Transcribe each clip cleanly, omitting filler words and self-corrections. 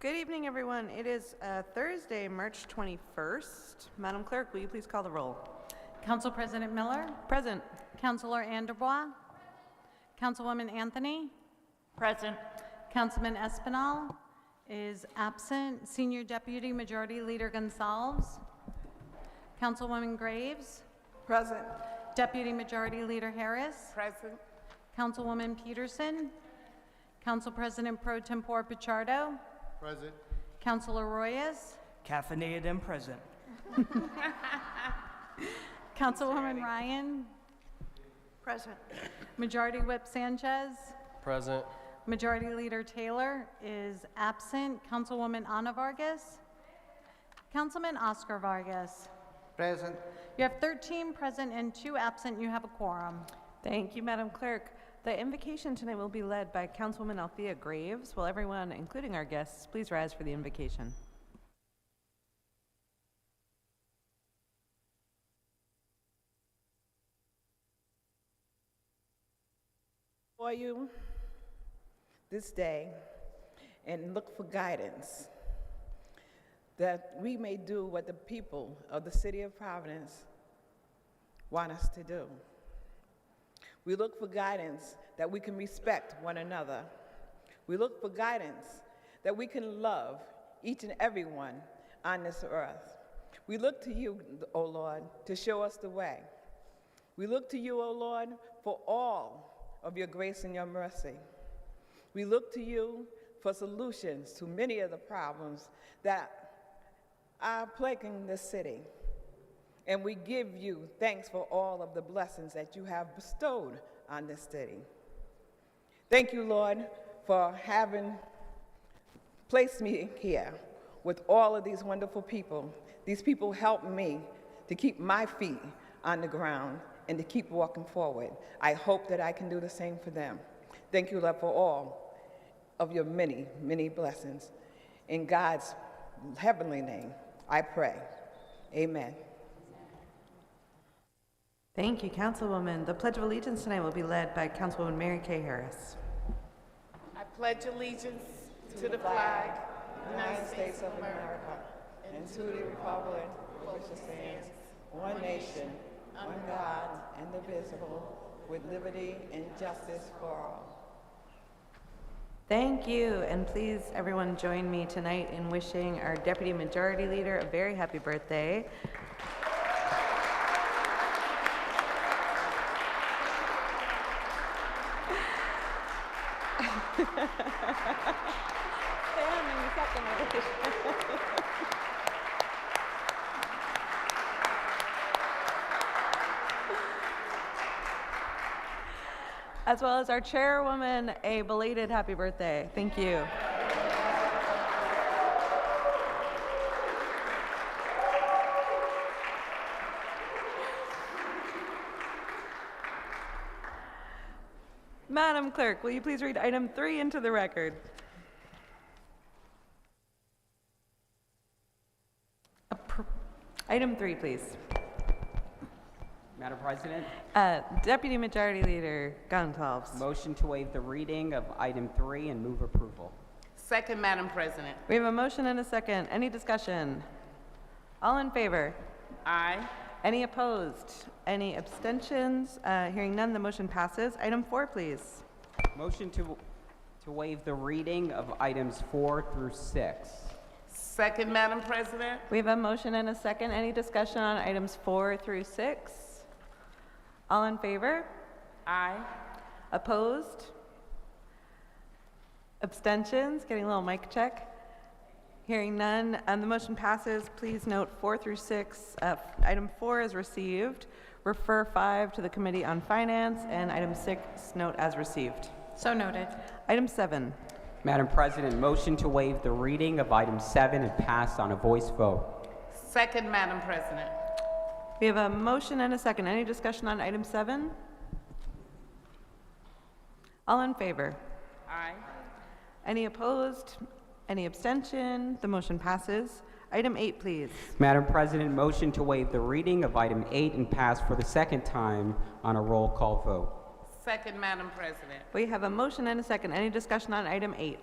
Good evening, everyone. It is Thursday, March 21st. Madam Clerk, will you please call the roll? Council President Miller, Present. Councilor Anderbois, Councilwoman Anthony, Present. Councilman Espinal is absent, Senior Deputy Majority Leader Gonsalves, Councilwoman Graves, Present. Deputy Majority Leader Harris, Present. Councilwoman Peterson, Council President Pro Tempore Pichardo, Present. Councilor Royas, Caffeinated and present. Councilwoman Ryan, Present. Majority Whip Sanchez, Present. Majority Leader Taylor is absent. Councilwoman Ana Vargas, Councilman Oscar Vargas. Present. You have 13 present and 2 absent. You have a quorum. Thank you, Madam Clerk. The invocation tonight will be led by Councilwoman Althea Graves. Will everyone, including our guests, please rise for the invocation? For you this day and look for guidance that we may do what the people of the city of Providence want us to do. We look for guidance that we can respect one another. We look for guidance that we can love each and every one on this earth. We look to you, O Lord, to show us the way. We look to you, O Lord, for all of your grace and your mercy. We look to you for solutions to many of the problems that are plaguing this city. And we give you thanks for all of the blessings that you have bestowed on this city. Thank you, Lord, for having placed me here with all of these wonderful people. These people help me to keep my feet on the ground and to keep walking forward. I hope that I can do the same for them. Thank you, Lord, for all of your many, many blessings. In God's heavenly name, I pray. Amen. Thank you, Councilwoman. The Pledge of Allegiance tonight will be led by Councilwoman Mary Kay Harris. I pledge allegiance to the flag of the United States of America and to the republic for which it stands, one nation, under God, indivisible, with liberty and justice for all. Thank you, and please everyone join me tonight in wishing our Deputy Majority Leader a very happy birthday. Stay on in a second, as well as our chairwoman, a belated happy birthday. Thank you. Madam Clerk, will you please read item 3 into the record? Item 3, please. Madam President, Deputy Majority Leader Gonsalves. motion to waive the reading of item 3 and move approval. Second, Madam President. We have a motion and a second. Any discussion? All in favor? Aye. Any opposed? Any abstentions? Hearing none, the motion passes. Item 4, please. Motion to waive the reading of items 4 through 6. Second, Madam President. We have a motion and a second. Any discussion on items 4 through 6? All in favor? Aye. Opposed? Abstentions? Getting a little mic check. Hearing none, the motion passes. Please note 4 through 6. Item 4 is received. Refer 5 to the Committee on Finance, and item 6 note as received. So noted. Item 7. Madam President, motion to waive the reading of item 7 and pass on a voice vote. Second, Madam President. We have a motion and a second. Any discussion on item 7? All in favor? Aye. Any opposed? Any abstention? The motion passes. Item 8, please. Madam President, motion to waive the reading of item 8 and pass for the second time on a roll call vote. Second, Madam President. We have a motion and a second. Any discussion on item 8?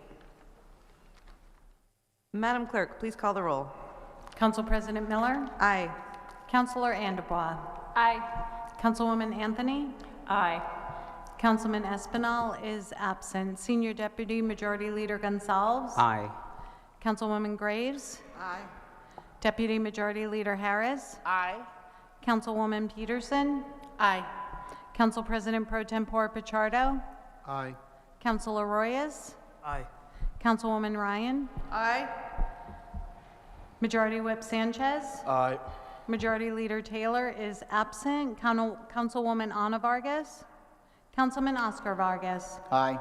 Madam Clerk, please call the roll. Council President Miller, Aye. Councilor Anderbaugh, Aye. Councilwoman Anthony, Aye. Councilman Espinal is absent. Senior Deputy Majority Leader Gonzalez, Aye. Councilwoman Graves, Aye. Deputy Majority Leader Harris, Aye. Councilwoman Peterson, Aye. Council President Pro Tempore Pichardo, Aye. Councilor Royas, Aye. Councilwoman Ryan, Aye. Majority Whip Sanchez, Aye. Majority Leader Taylor is absent. Councilwoman Ana Vargas, Councilman Oscar Vargas. Aye.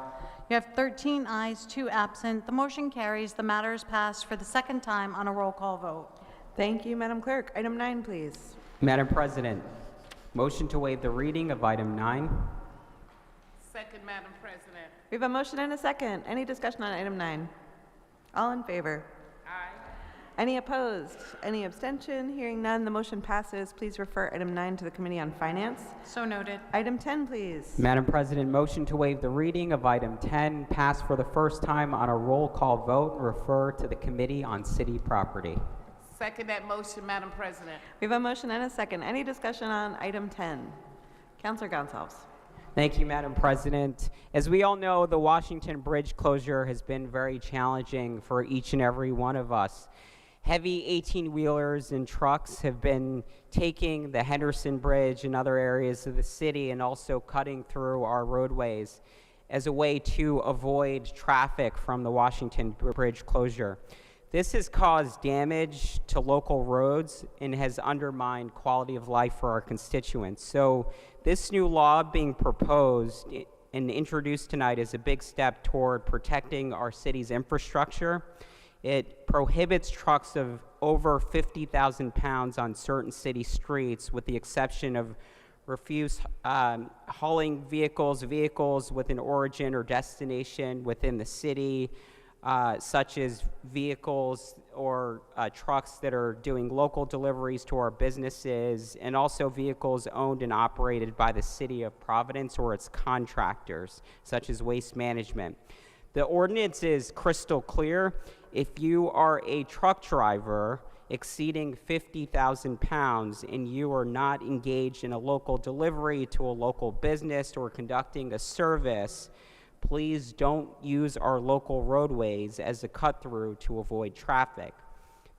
You have 13 ayes, 2 absent. The motion carries. The matter is passed for the second time on a roll call vote. Thank you, Madam Clerk. Item 9, please. Madam President, motion to waive the reading of item 9. Second, Madam President. We have a motion and a second. Any discussion on item 9? All in favor? Aye. Any opposed? Any abstention? Hearing none, the motion passes. Please refer item 9 to the Committee on Finance. So noted. Item 10, please. Madam President, motion to waive the reading of item 10, passed for the first time on a roll call vote, refer to the Committee on City Property. Second that motion, Madam President. We have a motion and a second. Any discussion on item 10? Councilor Gonsalves. Thank you, Madam President. As we all know, the Washington Bridge closure has been very challenging for each and every one of us. Heavy 18-wheelers and trucks have been taking the Henderson Bridge and other areas of the city and also cutting through our roadways as a way to avoid traffic from the Washington Bridge closure. This has caused damage to local roads and has undermined quality of life for our constituents. So this new law being proposed and introduced tonight is a big step toward protecting our city's infrastructure. It prohibits trucks of over 50,000 pounds on certain city streets, with the exception of refuse hauling vehicles with an origin or destination within the city, such as vehicles or trucks that are doing local deliveries to our businesses, and also vehicles owned and operated by the City of Providence or its contractors, such as Waste Management. The ordinance is crystal clear. If you are a truck driver exceeding 50,000 pounds and you are not engaged in a local delivery to a local business or conducting a service, please don't use our local roadways as a cut-through to avoid traffic.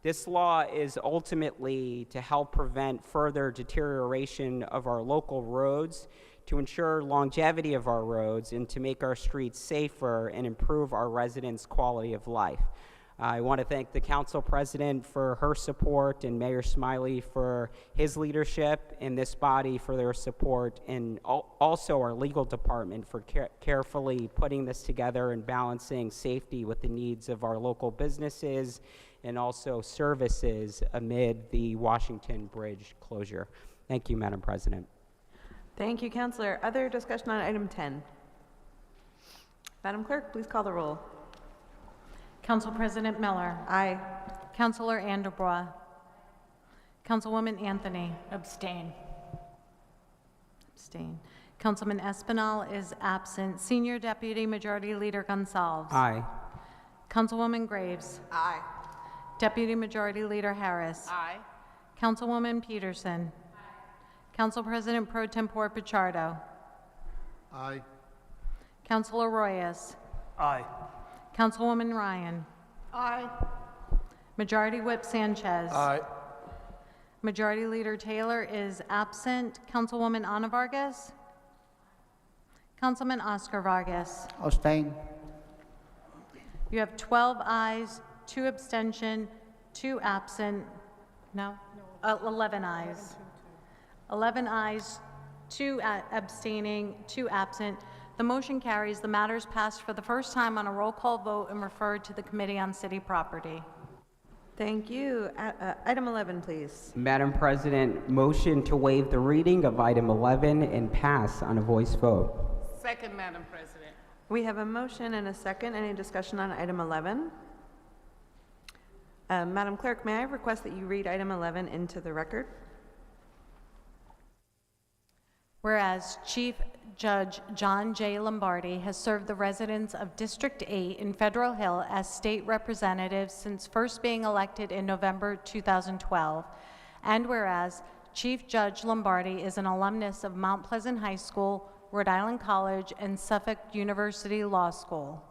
This law is ultimately to help prevent further deterioration of our local roads, to ensure longevity of our roads, and to make our streets safer and improve our residents' quality of life. I want to thank the Council President for her support and Mayor Smiley for his leadership, and this body for their support, and also our legal department for carefully putting this together and balancing safety with the needs of our local businesses and also services amid the Washington Bridge closure. Thank you, Madam President. Thank you, Councilor. Other discussion on item 10? Madam Clerk, please call the roll. Council President Miller, Aye. Councilor Anderbaugh, Councilwoman Anthony, Abstain. abstain. Councilman Espinal is absent. Senior Deputy Majority Leader Gonzalez. Aye. Councilwoman Graves. Aye. Deputy Majority Leader Harris. Aye. Councilwoman Peterson. Council President Pro Tempore Pichardo. Aye. Councilor Royas. Aye. Councilwoman Ryan. Aye. Majority Whip Sanchez. Aye. Majority Leader Taylor is absent. Councilwoman Ana Vargas. Councilman Oscar Vargas. Abstain. You have 12 ayes, 2 abstention, 2 absent. No? 11 ayes. 11 ayes, 2 abstaining, 2 absent. The motion carries. The matter is passed for the first time on a roll call vote and referred to the Committee on City Property. Thank you. Item 11, please. Madam President, motion to waive the reading of item 11 and pass on a voice vote. Second, Madam President. We have a motion and a second. Any discussion on item 11? Madam Clerk, may I request that you read item 11 into the record? Whereas Chief Judge John J. Lombardi has served the residents of District 8 in Federal Hill as state representative since first being elected in November 2012. And whereas Chief Judge Lombardi is an alumnus of Mount Pleasant High School, Rhode Island College, and Suffolk University Law School.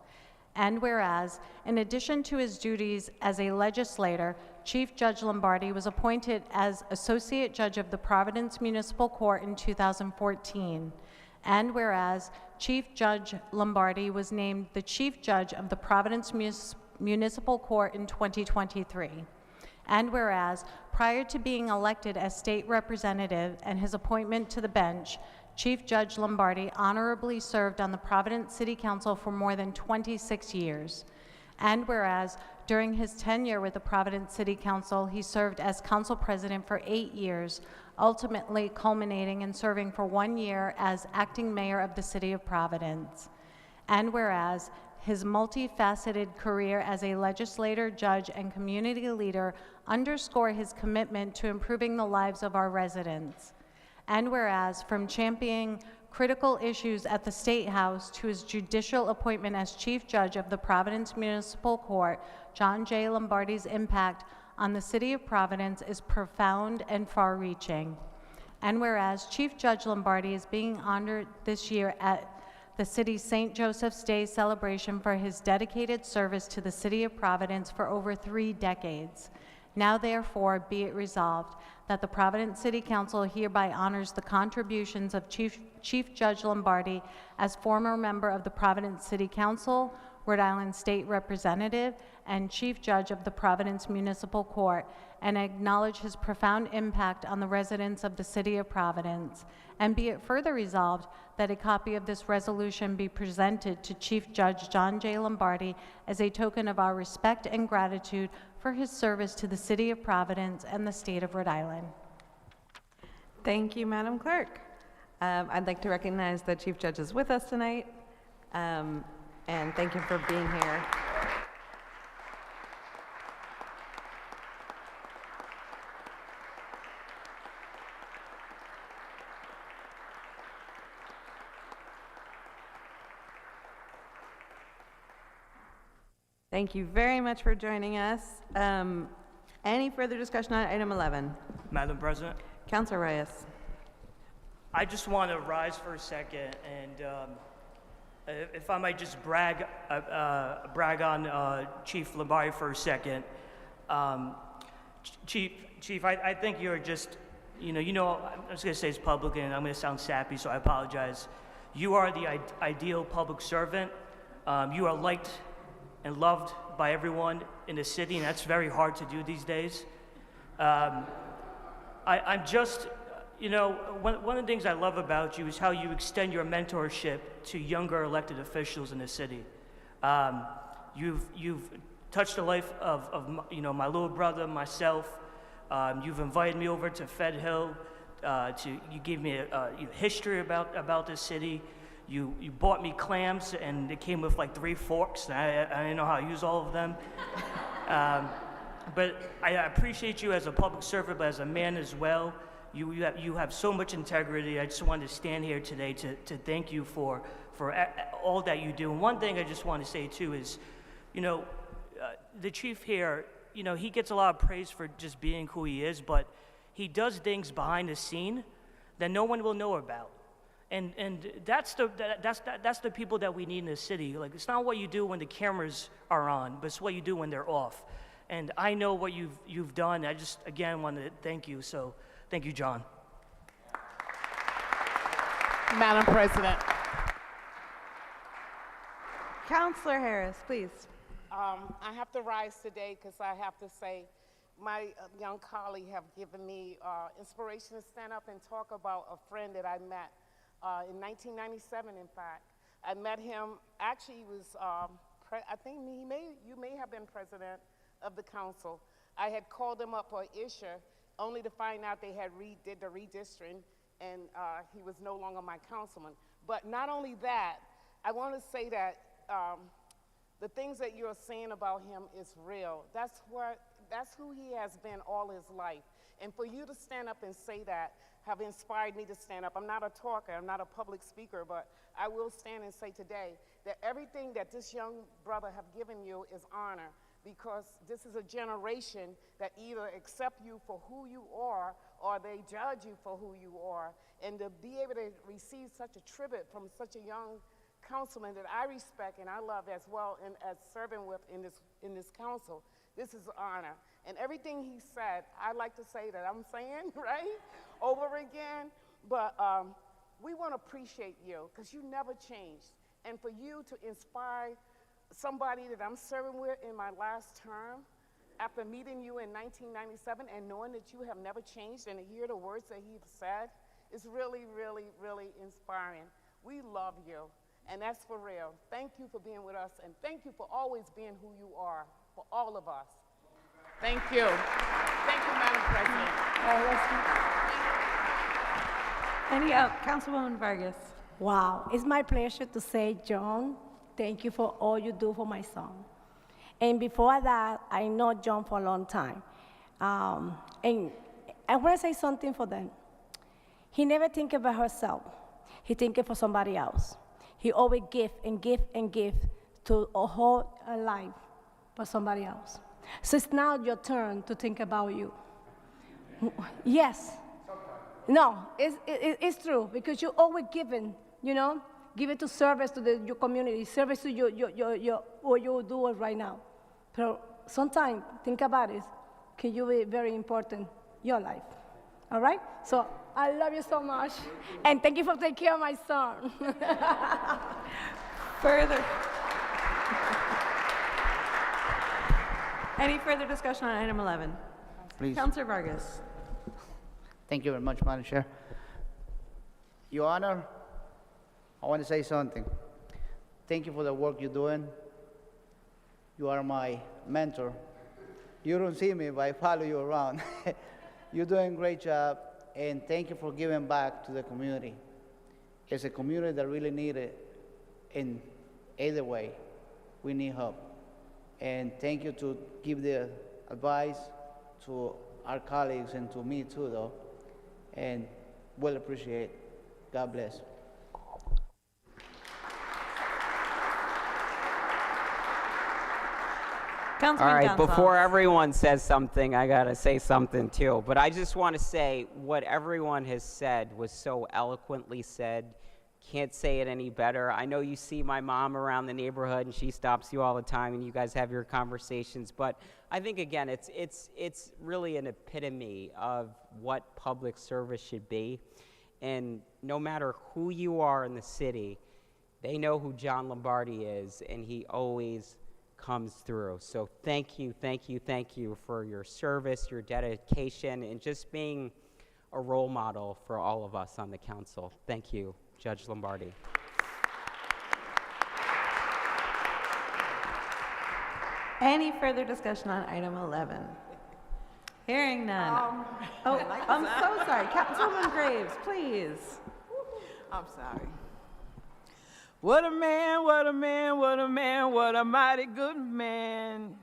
And whereas, in addition to his duties as a legislator, Chief Judge Lombardi was appointed as Associate Judge of the Providence Municipal Court in 2014. And whereas, Chief Judge Lombardi was named the Chief Judge of the Providence Municipal Court in 2023. And whereas, prior to being elected as state representative and his appointment to the bench, Chief Judge Lombardi honorably served on the Providence City Council for more than 26 years. And whereas, during his tenure with the Providence City Council, he served as council president for 8 years, ultimately culminating in serving for 1 year as acting mayor of the city of Providence. And whereas, his multifaceted career as a legislator, judge, and community leader underscore his commitment to improving the lives of our residents. And whereas, from championing critical issues at the State House to his judicial appointment as Chief Judge of the Providence Municipal Court, John J. Lombardi's impact on the city of Providence is profound and far-reaching. And whereas, Chief Judge Lombardi is being honored this year at the city's St. Joseph's Day celebration for his dedicated service to the city of Providence for over 3 decades. Now therefore be it resolved that the Providence City Council hereby honors the contributions of Chief Judge Lombardi as former member of the Providence City Council, Rhode Island State Representative, and Chief Judge of the Providence Municipal Court, and acknowledge his profound impact on the residents of the city of Providence. And be it further resolved that a copy of this resolution be presented to Chief Judge John J. Lombardi as a token of our respect and gratitude for his service to the city of Providence and the state of Rhode Island. Thank you, Madam Clerk. I'd like to recognize the Chief Judge is with us tonight, and thank you for being here. Thank you very much for joining us. Any further discussion on item 11? Madam President, Councilor Reyes. I just want to rise for a second, and if I might just brag on Chief Lombardi for a second. Chief, I think you're just, I'm just going to say it's public, and I'm going to sound sappy, so I apologize. You are the ideal public servant. You are liked and loved by everyone in the city, and that's very hard to do these days. I'm just, one of the things I love about you is how you extend your mentorship to younger elected officials in the city. You've touched the life of my little brother, myself. You've invited me over to Fed Hill. You gave me a history about this city. You bought me clams, and it came with like 3 forks. And I didn't know how to use all of them. But I appreciate you as a public servant, but as a man as well. You have so much integrity. I just wanted to stand here today to thank you for all that you do. And one thing I just want to say too is, the chief here, he gets a lot of praise for just being who he is, but he does things behind the scene that no one will know about. And that's the people that we need in the city. Like, it's not what you do when the cameras are on, but it's what you do when they're off. And I know what you've done. I just, again, want to thank you. So thank you, John. Madam President, Councilor Harris, please. I have to rise today because I have to say my young colleague have given me inspiration to stand up and talk about a friend that I met in 1997, in fact. I met him, actually he was, I think you may have been president of the council. I had called him up for an issue only to find out they had did the redistricting, and he was no longer my councilman. But not only that, I want to say that the things that you're saying about him is real. That's what that's who he has been all his life. And for you to stand up and say that have inspired me to stand up. I'm not a talker, I'm not a public speaker, but I will stand and say today that everything that this young brother have given you is honor, because this is a generation that either accept you for who you are or they judge you for who you are. And to be able to receive such a tribute from such a young councilman that I respect and I love as well, and as serving with in this council, this is an honor. And everything he said, I like to say that I'm saying, right, over again, but we want to appreciate you because you never changed. And for you to inspire somebody that I'm serving with in my last term, after meeting you in 1997 and knowing that you have never changed, and to hear the words that he said, is really, really, really inspiring. We love you, and that's for real. Thank you for being with us, and thank you for always being who you are for all of us. Thank you. Thank you, Madam President. Councilwoman Vargas. Wow, it's my pleasure to say, John, thank you for all you do for my son. And before that, I know John for a long time. And I want to say something for them. He never think about himself. He thinking for somebody else. He always give and give and give to a whole life for somebody else. So it's now your turn to think about you. Yes. No, it's true, because you always giving, you know, give it to service to your community, service to what you do right now. But sometimes, think about it, can you be very important, your life, all right? So I love you so much, and thank you for taking care of my son. Any further discussion on item 11? Please. Councilor Vargas. Thank you very much, Madam Chair. Your Honor, I want to say something. Thank you for the work you're doing. You are my mentor. You don't see me, but I follow you around. You're doing a great job, and thank you for giving back to the community. It's a community that really needs it in either way. We need help. And thank you to give the advice to our colleagues and to me too, though. And we'll appreciate it. God bless. Councilman All right, Gonzalez. before everyone says something, I gotta say something too. But I just want to say what everyone has said was so eloquently said. Can't say it any better. I know you see my mom around the neighborhood and she stops you all the time and you guys have your conversations, but I think again it's really an epitome of what public service should be. And no matter who you are in the city, they know who John Lombardi is, and he always comes through. So thank you for your service, your dedication, and just being a role model for all of us on the council. Thank you, Judge Lombardi. Any further discussion on item 11? Hearing none. I'm so sorry. Councilwoman Graves, please. I'm sorry. What a man, what a man, what a man, what a mighty good man.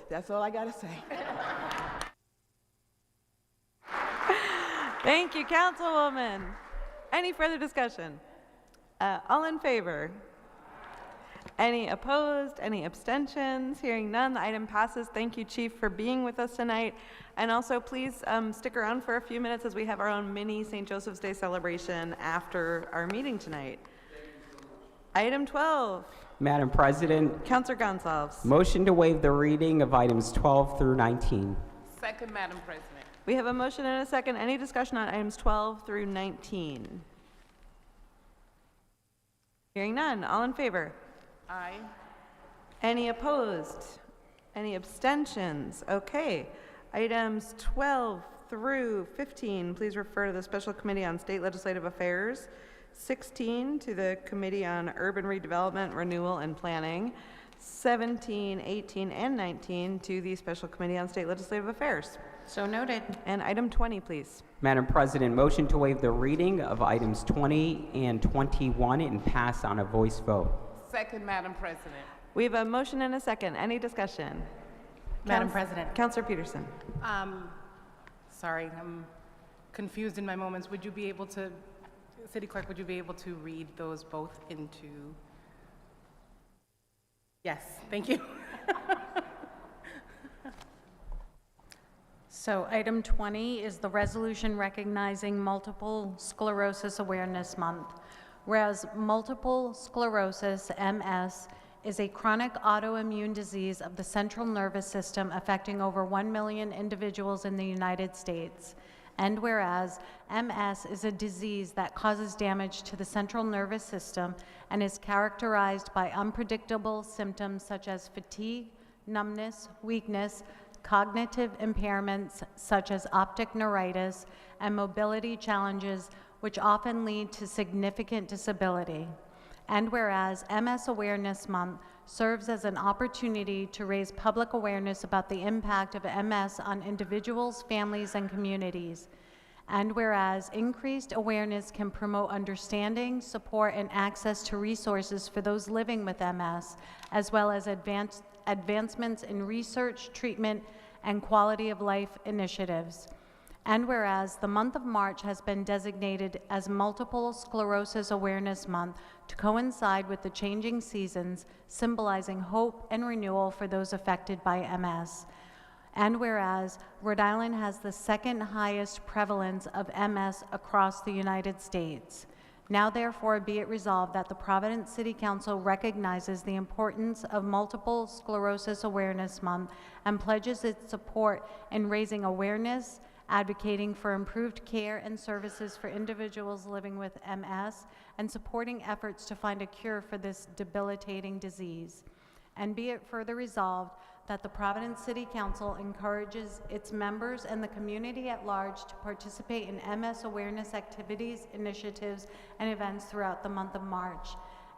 That's all I gotta say. Thank you, Councilwoman. Any further discussion? All in favor? Any opposed? Any abstentions? Hearing none, the item passes. Thank you, Chief, for being with us tonight. And also, please stick around for a few minutes as we have our own mini St. Joseph's Day celebration after our meeting tonight. Item 12. Madam President, Councilor Gonsalves. motion to waive the reading of items 12 through 19. Second, Madam President. We have a motion and a second. Any discussion on items 12 through 19? Hearing none. All in favor? Aye. Any opposed? Any abstentions? Okay. Items 12 through 15, please refer to the Special Committee on State Legislative Affairs. 16 to the Committee on Urban Redevelopment, Renewal, and Planning. 17, 18, and 19 to the Special Committee on State Legislative Affairs. So noted. And item 20, please. Madam President, motion to waive the reading of items 20 and 21 and pass on a voice vote. Second, Madam President. We have a motion and a second. Any discussion? Madam President. Councillor Peterson. Sorry, I'm confused in my moments. Would you be able to, City Clerk, would you be able to read those both into? Yes, thank you. So item 20 is the resolution recognizing Multiple Sclerosis Awareness Month. Whereas multiple sclerosis, MS, is a chronic autoimmune disease of the central nervous system affecting over 1 million individuals in the United States. And whereas MS is a disease that causes damage to the central nervous system and is characterized by unpredictable symptoms such as fatigue, numbness, weakness, cognitive impairments such as optic neuritis, and mobility challenges which often lead to significant disability. And whereas MS Awareness Month serves as an opportunity to raise public awareness about the impact of MS on individuals, families, and communities. And whereas increased awareness can promote understanding, support, and access to resources for those living with MS, as well as advancements in research, treatment, and quality of life initiatives. And whereas the month of March has been designated as Multiple Sclerosis Awareness Month to coincide with the changing seasons, symbolizing hope and renewal for those affected by MS. And whereas Rhode Island has the second highest prevalence of MS across the United States. Now therefore be it resolved that the Providence City Council recognizes the importance of Multiple Sclerosis Awareness Month and pledges its support in raising awareness, advocating for improved care and services for individuals living with MS, and supporting efforts to find a cure for this debilitating disease. And be it further resolved that the Providence City Council encourages its members and the community at large to participate in MS awareness activities, initiatives, and events throughout the month of March.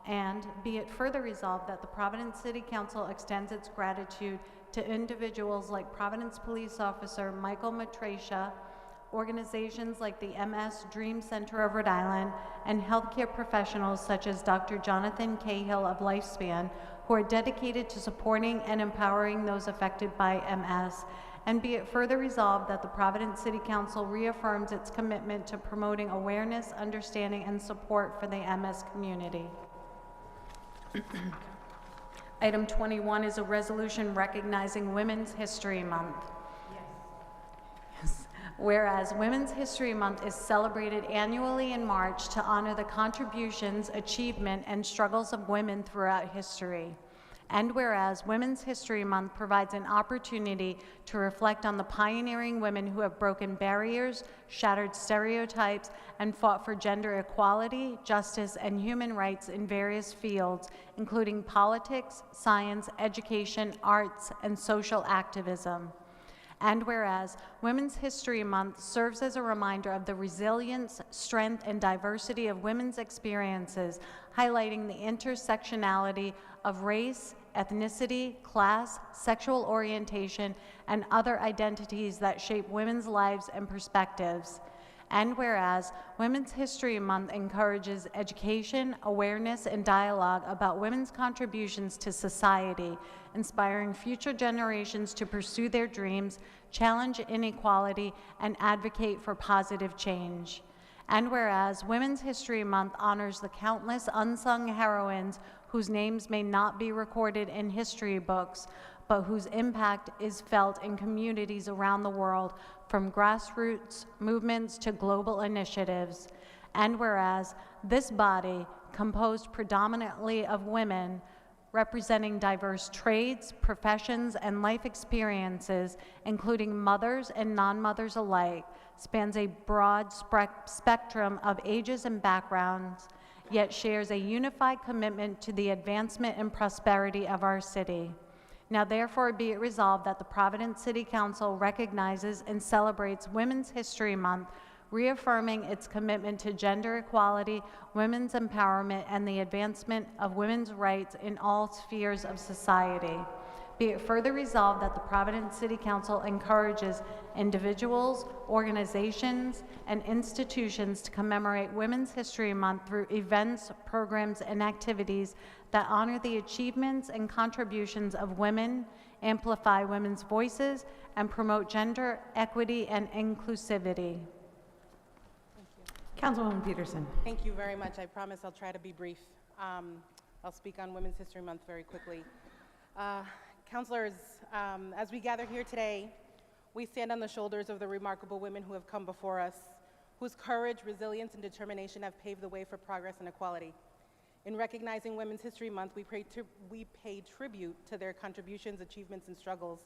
And be it further resolved that the Providence City Council extends its gratitude to individuals like Providence Police Officer Michael Matrasha, organizations like the MS Dream Center of Rhode Island, and healthcare professionals such as Dr. Jonathan Cahill of Lifespan, who are dedicated to supporting and empowering those affected by MS. And be it further resolved that the Providence City Council reaffirms its commitment to promoting awareness, understanding, and support for the MS community. Item 21 is a resolution recognizing Women's History Month. Yes. Whereas Women's History Month is celebrated annually in March to honor the contributions, achievement, and struggles of women throughout history. And whereas Women's History Month provides an opportunity to reflect on the pioneering women who have broken barriers, shattered stereotypes, and fought for gender equality, justice, and human rights in various fields, including politics, science, education, arts, and social activism. And whereas Women's History Month serves as a reminder of the resilience, strength, and diversity of women's experiences, highlighting the intersectionality of race, ethnicity, class, sexual orientation, and other identities that shape women's lives and perspectives. And whereas Women's History Month encourages education, awareness, and dialogue about women's contributions to society, inspiring future generations to pursue their dreams, challenge inequality, and advocate for positive change. And whereas Women's History Month honors the countless unsung heroines whose names may not be recorded in history books, but whose impact is felt in communities around the world, from grassroots movements to global initiatives. And whereas this body, composed predominantly of women, representing diverse trades, professions, and life experiences, including mothers and non-mothers alike, spans a broad spectrum of ages and backgrounds, yet shares a unified commitment to the advancement and prosperity of our city. Now therefore be it resolved that the Providence City Council recognizes and celebrates Women's History Month, reaffirming its commitment to gender equality, women's empowerment, and the advancement of women's rights in all spheres of society. Be it further resolved that the Providence City Council encourages individuals, organizations, and institutions to commemorate Women's History Month through events, programs, and activities that honor the achievements and contributions of women amplify women's voices, and promote gender equity and inclusivity. Councilwoman Peterson. Thank you very much. I promise I'll try to be brief. I'll speak on Women's History Month very quickly. Councilors, as we gather here today, we stand on the shoulders of the remarkable women who have come before us, whose courage, resilience, and determination have paved the way for progress and equality. In recognizing Women's History Month, we pay tribute to their contributions, achievements, and struggles,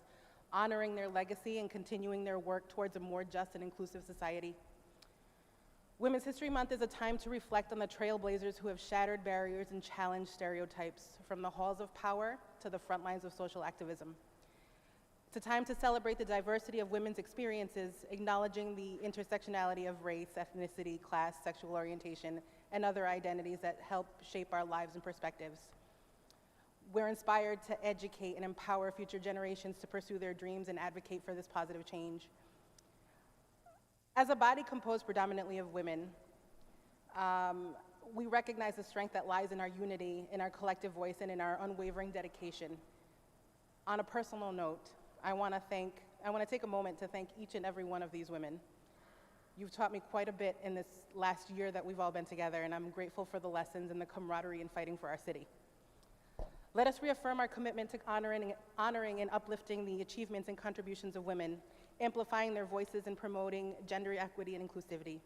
honoring their legacy and continuing their work towards a more just and inclusive society. Women's History Month is a time to reflect on the trailblazers who have shattered barriers and challenged stereotypes, from the halls of power to the front lines of social activism. It's a time to celebrate the diversity of women's experiences, acknowledging the intersectionality of race, ethnicity, class, sexual orientation, and other identities that help shape our lives and perspectives. We're inspired to educate and empower future generations to pursue their dreams and advocate for this positive change. As a body composed predominantly of women, we recognize the strength that lies in our unity, in our collective voice, and in our unwavering dedication. On a personal note, I want to take a moment to thank each and every one of these women. You've taught me quite a bit in this last year that we've all been together, and I'm grateful for the lessons and the camaraderie in fighting for our city. Let us reaffirm our commitment to honoring and uplifting the achievements and contributions of women, amplifying their voices and promoting gender equity and inclusivity.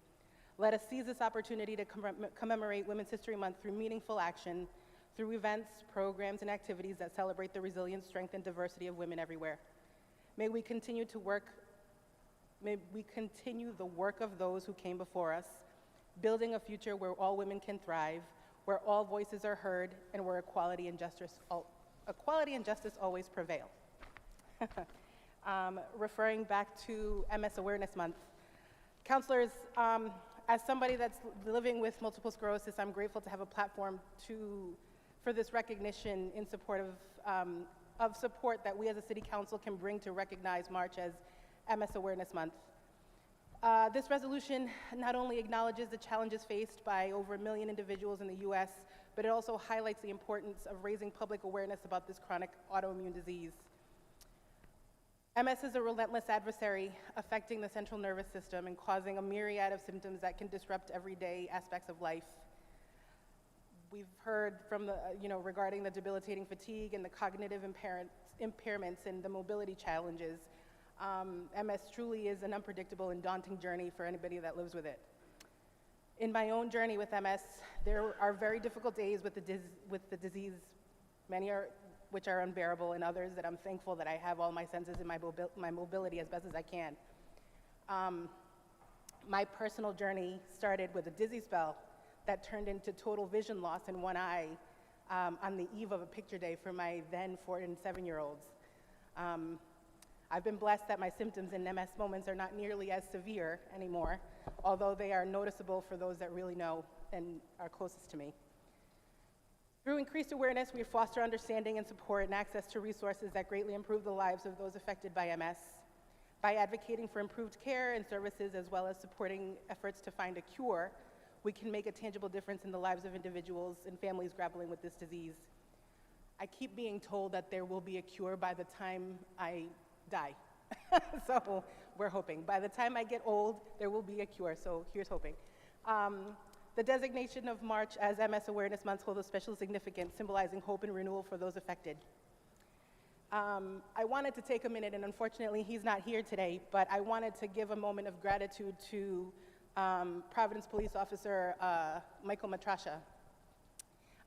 Let us seize this opportunity to commemorate Women's History Month through meaningful action, through events, programs, and activities that celebrate the resilience, strength, and diversity of women everywhere. May we continue the work of those who came before us, building a future where all women can thrive, where all voices are heard, and where equality and justice always prevail. Referring back to MS Awareness Month, councilors, as somebody that's living with multiple sclerosis, I'm grateful to have a platform for this recognition in support of support that we as a city council can bring to recognize March as MS Awareness Month. This resolution not only acknowledges the challenges faced by over 1 million individuals in the U.S., but it also highlights the importance of raising public awareness about this chronic autoimmune disease. MS is a relentless adversary affecting the central nervous system and causing a myriad of symptoms that can disrupt everyday aspects of life. We've heard from regarding the debilitating fatigue and the cognitive impairments and the mobility challenges. MS truly is an unpredictable and daunting journey for anybody that lives with it. In my own journey with MS, there are very difficult days with the disease, many which are unbearable, and others that I'm thankful that I have all my senses and my mobility as best as I can. My personal journey started with a dizzy spell that turned into total vision loss in one eye on the eve of a picture day for my then 4 and 7-year-olds. I've been blessed that my symptoms in MS moments are not nearly as severe anymore, although they are noticeable for those that really know and are closest to me. Through increased awareness, we foster understanding and support and access to resources that greatly improve the lives of those affected by MS. By advocating for improved care and services, as well as supporting efforts to find a cure, we can make a tangible difference in the lives of individuals and families grappling with this disease. I keep being told that there will be a cure by the time I die. So we're hoping. By the time I get old, there will be a cure, so here's hoping. The designation of March as MS Awareness Month holds a special significance, symbolizing hope and renewal for those affected. I wanted to take a minute, and unfortunately he's not here today, but I wanted to give a moment of gratitude to Providence Police Officer Michael Matrasha.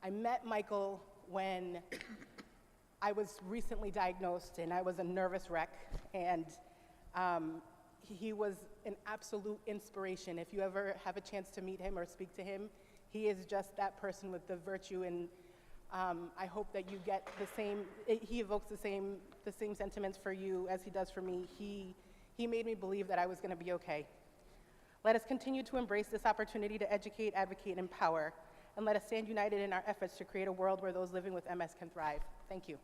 I met Michael when I was recently diagnosed and I was a nervous wreck, and he was an absolute inspiration. If you ever have a chance to meet him or speak to him, he is just that person with the virtue, and I hope that you get the same, he evokes the same sentiments for you as he does for me. He made me believe that I was gonna be okay. Let us continue to embrace this opportunity to educate, advocate, and empower, and let us stand united in our efforts to create a world where those living with MS can thrive. Thank you.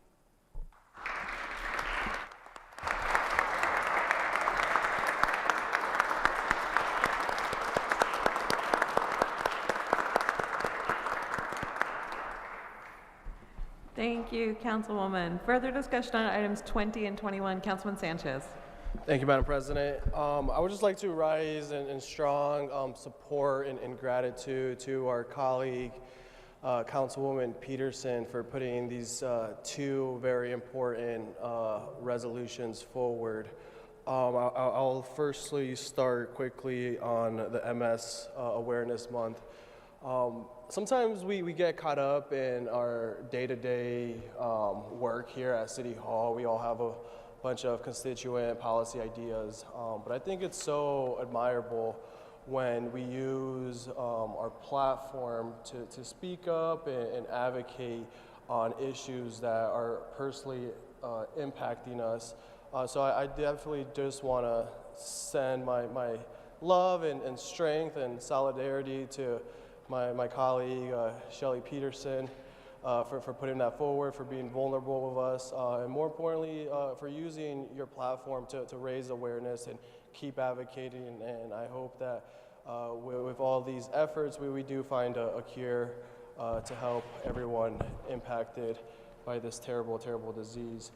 Thank you, Councilwoman. Further discussion on items 20 and 21, Councilman Sanchez. Thank you, Madam President. I would just like to rise in strong support and gratitude to our colleague, Councilwoman Peterson, for putting these two very important resolutions forward. I'll firstly start quickly on the MS Awareness Month. Sometimes we get caught up in our day-to-day work here at City Hall. We all have a bunch of constituent policy ideas, but I think it's so admirable when we use our platform to speak up and advocate on issues that are personally impacting us. So I definitely just want to send my love and strength and solidarity to my colleague, Shelley Peterson, for putting that forward, for being vulnerable with us, and more importantly, for using your platform to raise awareness and keep advocating. And I hope that with all these efforts, we do find a cure to help everyone impacted by this terrible, terrible disease.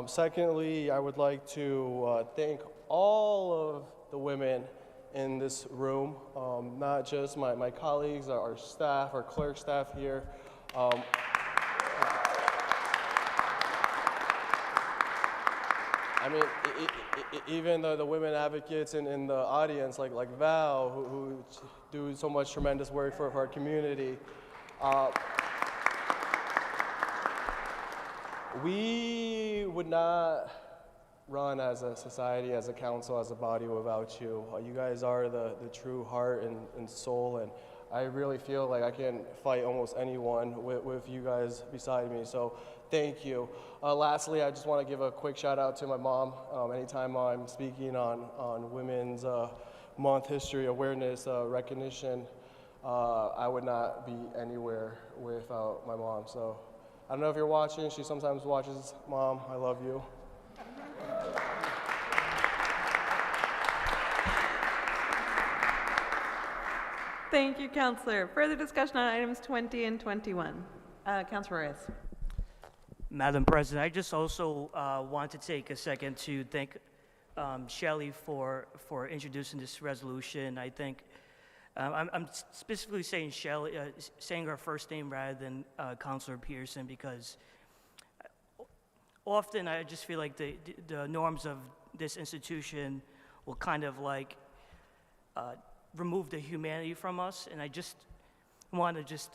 Secondly, I would like to thank all of the women in this room, not just my colleagues, our staff, our clerk staff here. I mean, even the women advocates in the audience, like Val, who do so much tremendous work for our community. We would not run as a society, as a council, as a body without you. You guys are the true heart and soul, and I really feel like I can fight almost anyone with you guys beside me, so thank you. Lastly, I just want to give a quick shout out to my mom. Anytime I'm speaking on Women's Month history, awareness, recognition, I would not be anywhere without my mom. So I don't know if you're watching. She sometimes watches. Mom, I love you. Thank you, Councilor. Further discussion on items 20 and 21. Councilor Reyes. Madam President, I just also want to take a second to thank Shelley for introducing this resolution. I think I'm specifically saying Shelley, saying her first name rather than Councilor Pearson, because often I just feel like the norms of this institution will kind of like remove the humanity from us, and I just want to just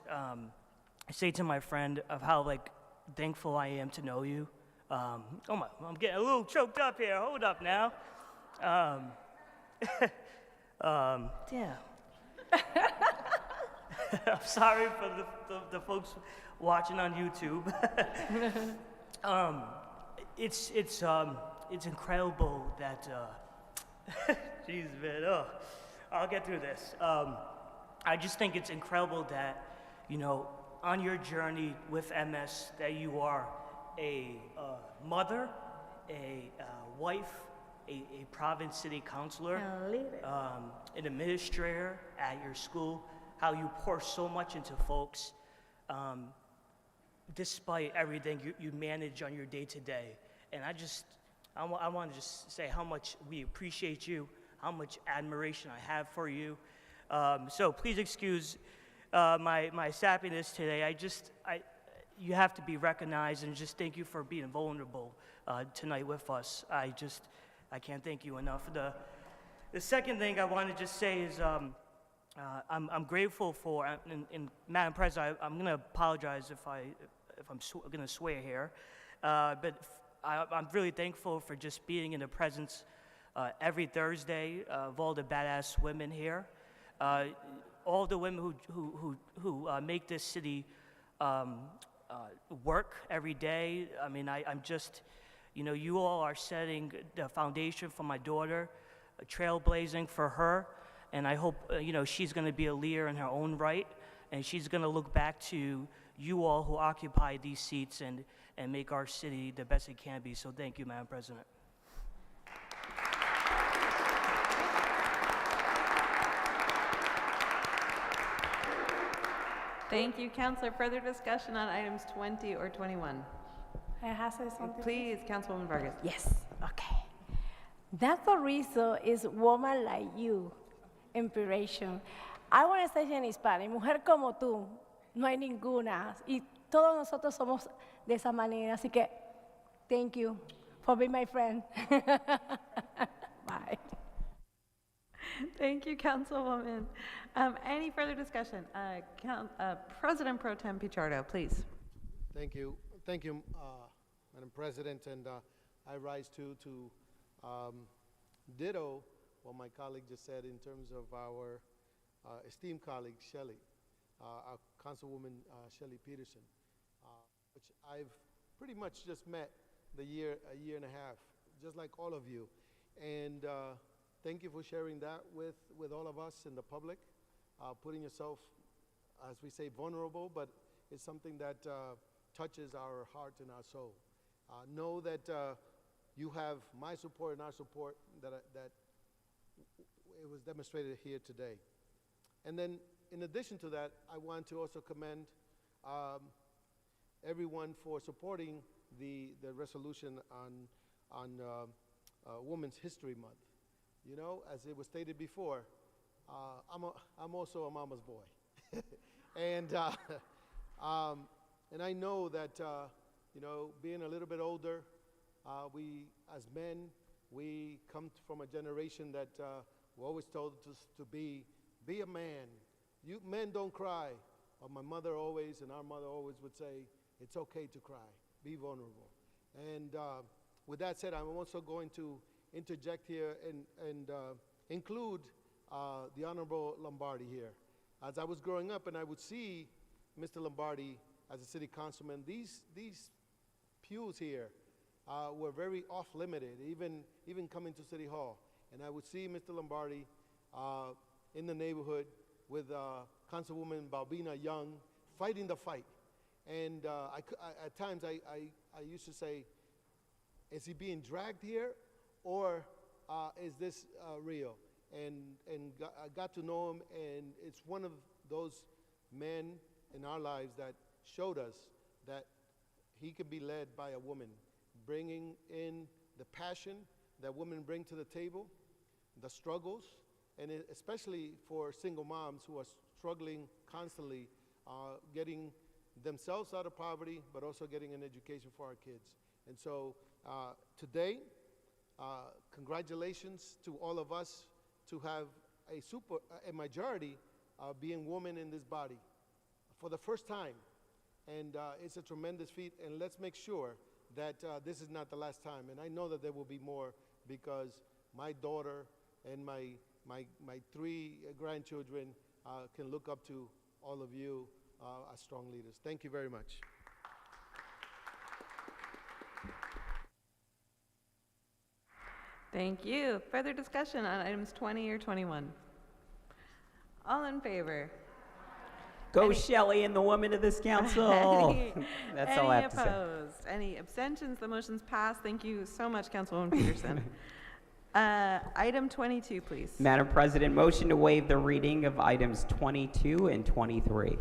say to my friend of how like thankful I am to know you. Oh my, I'm getting a little choked up here. Hold up now. Damn. I'm sorry for the folks watching on YouTube. It's incredible that. Jeez, man. Oh, I'll get through this. I just think it's incredible that, you know, on your journey with MS, that you are a mother, a wife, a Providence City Councilor, an administrator at your school, how you pour so much into folks, despite everything you manage on your day-to-day. And I want to just say how much we appreciate you, how much admiration I have for you. So please excuse my sappiness today. You have to be recognized, and just thank you for being vulnerable tonight with us. I can't thank you enough. The second thing I want to just say is I'm grateful for, and Madam President, I'm going to apologize if I'm going to swear here, but I'm really thankful for just being in the presence every Thursday of all the badass women here, all the women who make this city work every day. I mean, I'm just, you know, you all are setting the foundation for my daughter, trailblazing for her, and I hope, you know, she's going to be a leader in her own right, and she's going to look back to you all who occupy these seats and make our city the best it can be. So thank you, Madam President. Thank you, Counselor. Further discussion on items 20 or 21? I have to say something. Please, Councilwoman Vargas. Yes, okay. That's the reason is woman like you, inspiration. I want to say en Hispanic, mujer como tú, no hay ninguna. Y todos nosotros somos de esa manera. Así que, thank you for being my friend. Bye. Thank you, Councilwoman. Any further discussion? President Pro Tem Pichardo, please. Thank you. Thank you, Madam President. And I rise to ditto what my colleague just said in terms of our esteemed colleague, Shelley, our Councilwoman Shelley Peterson, which I've pretty much just met a year and a half, just like all of you. And thank you for sharing that with all of us in the public, putting yourself, as we say, vulnerable, but it's something that touches our heart and our soul. Know that you have my support and our support that it was demonstrated here today. And then, in addition to that, I want to also commend everyone for supporting the resolution on Women's History Month. You know, as it was stated before, I'm also a mama's boy, and I know that you know, being a little bit older, we as men, we come from a generation that we're always told to be a man. You men don't cry. But my mother always and our mother always would say, it's okay to cry. Be vulnerable. And with that said, I'm also going to interject here and include the Honorable Lombardi here. As I was growing up and I would see Mr. Lombardi as a city councilman, these pews here were very off-limited, even coming to City Hall. And I would see Mr. Lombardi in the neighborhood with Councilwoman Balbina Young fighting the fight. And at times I used to say, is he being dragged here or is this real? And I got to know him, and it's one of those men in our lives that showed us that he could be led by a woman, bringing in the passion that women bring to the table, the struggles, and especially for single moms who are struggling constantly, getting themselves out of poverty, but also getting an education for our kids. And so today, congratulations to all of us to have a majority being women in this body for the first time. And it's a tremendous feat, and let's make sure that this is not the last time. And I know that there will be more, because my daughter and my 3 grandchildren can look up to all of you as strong leaders. Thank you very much. Thank you. Further discussion on items 20 or 21? All in favor? Go Shelley and the women of this council. That's all I have to say. Any opposed? Any abstentions? The motion's passed. Thank you so much, Councilwoman Peterson. Item 22, please. Madam President, motion to waive the reading of items 22 and 23.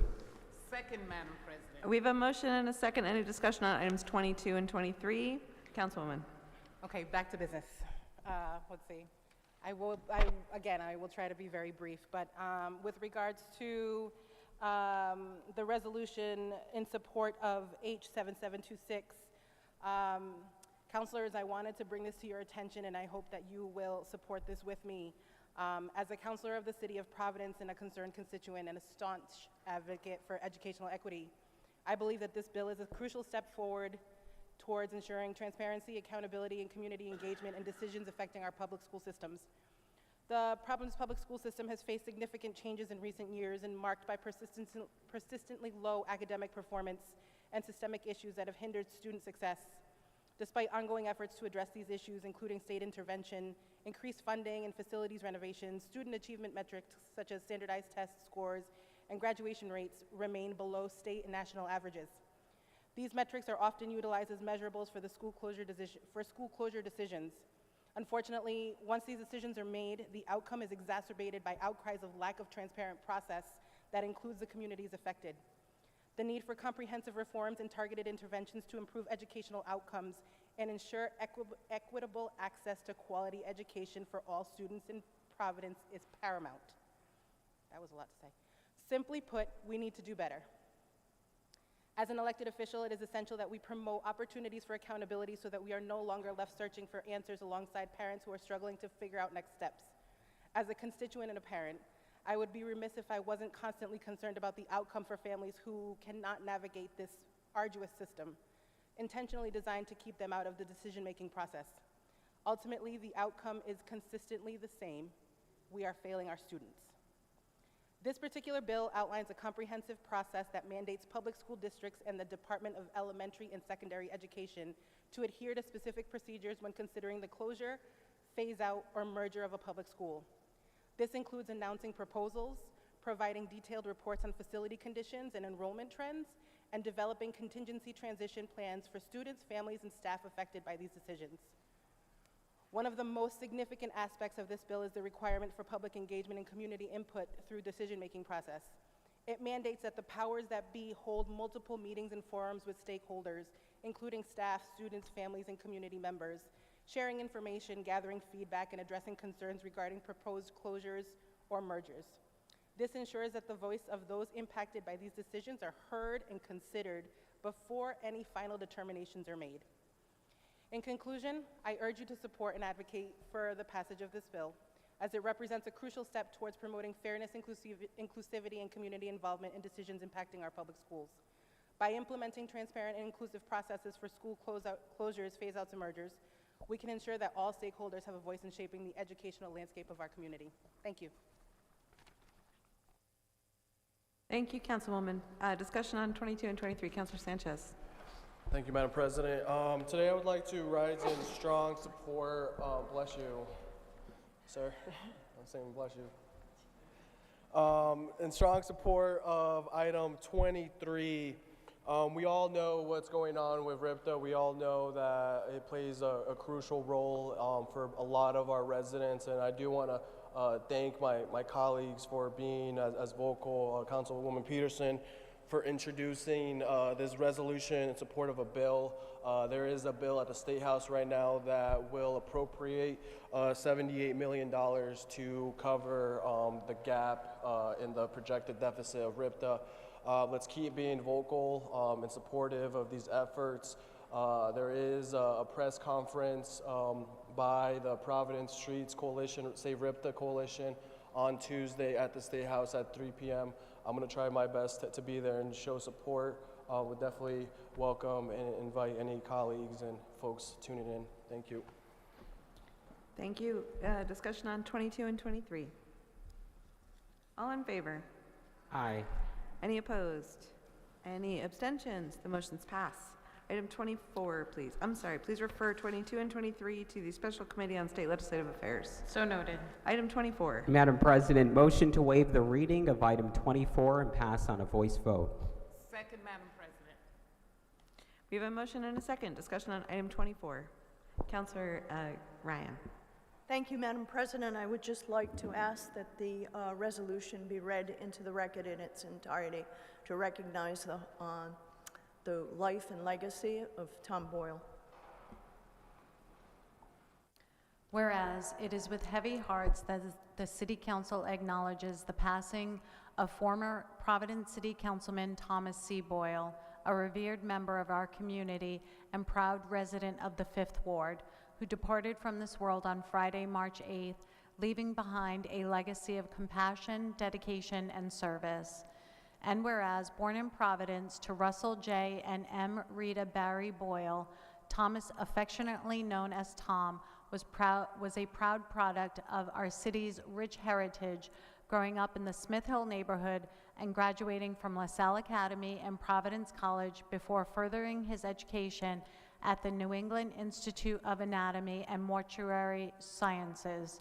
Second, Madam President. We have a motion and a second. Any discussion on items 22 and 23? Councilwoman. Okay, back to business. Let's see. I will try to be very brief, but with regards to the resolution in support of H7726, councilors, I wanted to bring this to your attention, and I hope that you will support this with me. As a councilor of the city of Providence and a concerned constituent and a staunch advocate for educational equity, I believe that this bill is a crucial step forward towards ensuring transparency, accountability, and community engagement in decisions affecting our public school systems. The Providence public school system has faced significant changes in recent years and marked by persistently low academic performance and systemic issues that have hindered student success. Despite ongoing efforts to address these issues, including state intervention, increased funding, and facilities renovations, student achievement metrics such as standardized test scores and graduation rates remain below state and national averages. These metrics are often utilized as measurables for school closure decisions. Unfortunately, once these decisions are made, the outcome is exacerbated by outcries of lack of transparent process that includes the communities affected. the need for comprehensive reforms and targeted interventions to improve educational outcomes and ensure equitable access to quality education for all students in Providence is paramount. That was a lot to say. Simply put, we need to do better. As an elected official, it is essential that we promote opportunities for accountability so that we are no longer left searching for answers alongside parents who are struggling to figure out next steps. As a constituent and a parent, I would be remiss if I wasn't constantly concerned about the outcome for families who cannot navigate this arduous system, intentionally designed to keep them out of the decision-making process. Ultimately, the outcome is consistently the same. We are failing our students. This particular bill outlines a comprehensive process that mandates public school districts and the Department of Elementary and Secondary Education to adhere to specific procedures when considering the closure, phase-out, or merger of a public school. This includes announcing proposals, providing detailed reports on facility conditions and enrollment trends, and developing contingency transition plans for students, families, and staff affected by these decisions. One of the most significant aspects of this bill is the requirement for public engagement and community input through decision-making process. It mandates that the powers that be hold multiple meetings and forums with stakeholders, including staff, students, families, and community members, sharing information, gathering feedback, and addressing concerns regarding proposed closures or mergers. This ensures that the voice of those impacted by these decisions are heard and considered before any final determinations are made. In conclusion, I urge you to support and advocate for the passage of this bill, as it represents a crucial step towards promoting fairness, inclusivity, and community involvement in decisions impacting our public schools. By implementing transparent and inclusive processes for school closures, phase-outs, and mergers, we can ensure that all stakeholders have a voice in shaping the educational landscape of our community. Thank you. Thank you, Councilwoman. Discussion on 22 and 23. Councilor Sanchez. Thank you, Madam President. Today I would like to rise in strong support, bless you, sir, I'm saying bless you. In strong support of item 23. We all know what's going on with RIPTA. We all know that it plays a crucial role for a lot of our residents, and I do want to thank my colleagues for being as vocal, Councilwoman Peterson, for introducing this resolution in support of a bill. There is a bill at the State House right now that will appropriate $78 million to cover the gap in the projected deficit of RIPTA. Let's keep being vocal and supportive of these efforts. There is a press conference by the Providence Streets Coalition, Save RIPTA Coalition, on Tuesday at the State House at 3 p.m. I'm going to try my best to be there and show support. Would definitely welcome and invite any colleagues and folks tuning in. Thank you. Thank you. Discussion on 22 and 23. All in favor? Aye. Any opposed? Any abstentions? The motions pass. Item 24, please. I'm sorry, please refer 22 and 23 to the Special Committee on State Legislative Affairs. So noted. Item 24. Madam President, motion to waive the reading of item 24 and pass on a voice vote. Second, Madam President. We have a motion and a second. Discussion on item 24. Councilor Ryan. Thank you, Madam President. I would just like to ask that the resolution be read into the record in its entirety to recognize the life and legacy of Tom Boyle. Whereas it is with heavy hearts that the City Council acknowledges the passing of former Providence City Councilman Thomas C. Boyle, a revered member of our community and proud resident of the 5th Ward, who departed from this world on Friday, March 8th, leaving behind a legacy of compassion, dedication, and service. And whereas, born in Providence to Russell J. and M. Rita Barry Boyle, Thomas, affectionately known as Tom, was a proud product of our city's rich heritage, growing up in the Smith Hill neighborhood and graduating from LaSalle Academy and Providence College before furthering his education at the New England Institute of Anatomy and Mortuary Sciences.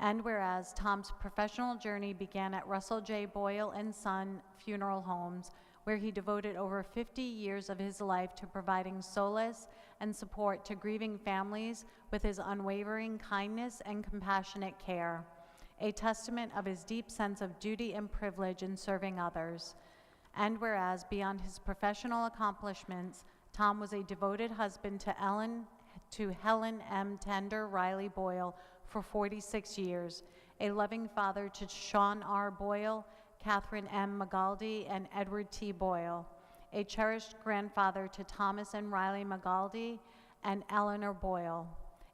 And whereas Tom's professional journey began at Russell J. Boyle and Son Funeral Homes, where he devoted over 50 years of his life to providing solace and support to grieving families with his unwavering kindness and compassionate care, a testament of his deep sense of duty and privilege in serving others. And whereas, beyond his professional accomplishments, Tom was a devoted husband to Helen M. Tender Riley Boyle for 46 years, a loving father to Sean R. Boyle, Catherine M. Magaldi, and Edward T. Boyle, a cherished grandfather to Thomas and Riley Magaldi and Eleanor Boyle,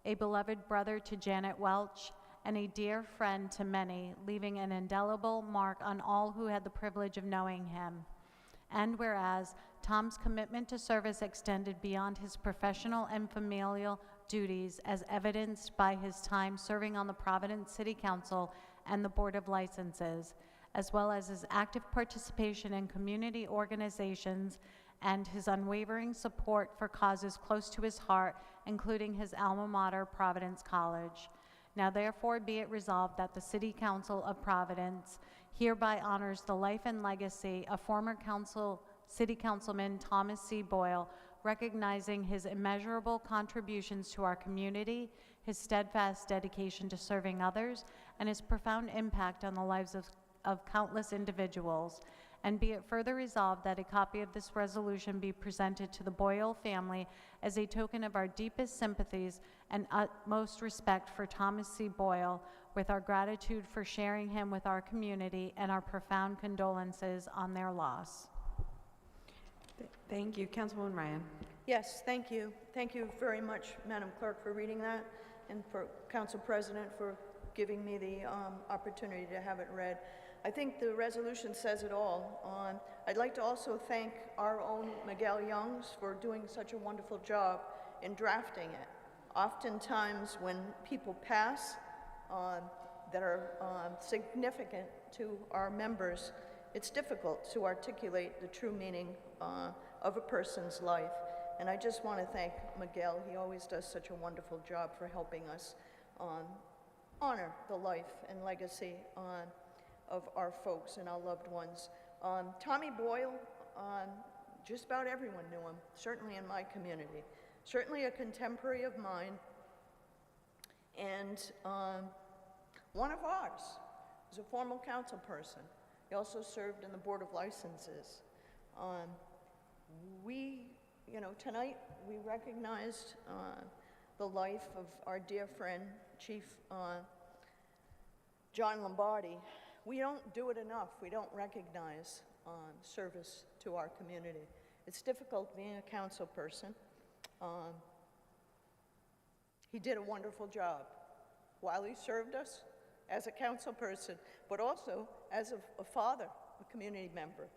a beloved brother to Janet Welch, and a dear friend to many, leaving an indelible mark on all who had the privilege of knowing him. And whereas Tom's commitment to service extended beyond his professional and familial duties, as evidenced by his time serving on the Providence City Council and the Board of Licenses, as well as his active participation in community organizations and his unwavering support for causes close to his heart, including his alma mater, Providence College. Now therefore be it resolved that the City Council of Providence hereby honors the life and legacy of former City Councilman Thomas C. Boyle, recognizing his immeasurable contributions to our community, his steadfast dedication to serving others, and his profound impact on the lives of countless individuals. And be it further resolved that a copy of this resolution be presented to the Boyle family as a token of our deepest sympathies and utmost respect for Thomas C. Boyle, with our gratitude for sharing him with our community and our profound condolences on their loss. Thank you. Councilwoman Ryan. Yes, thank you. Thank you very much, Madam Clerk, for reading that, and for Council President for giving me the opportunity to have it read. I think the resolution says it all. I'd like to also thank our own Miguel Youngs for doing such a wonderful job in drafting it. Oftentimes when people pass that are significant to our members, it's difficult to articulate the true meaning of a person's life. And I just want to thank Miguel. He always does such a wonderful job for helping us honor the life and legacy of our folks and our loved ones. Tommy Boyle, just about everyone knew him, certainly in my community. Certainly a contemporary of mine, and one of ours. He was a former council person. He also served in the Board of Licenses. Tonight we recognized the life of our dear friend, Chief John Lombardi. We don't do it enough. We don't recognize service to our community. It's difficult being a council person. He did a wonderful job while he served us as a council person, but also as a father, a community member,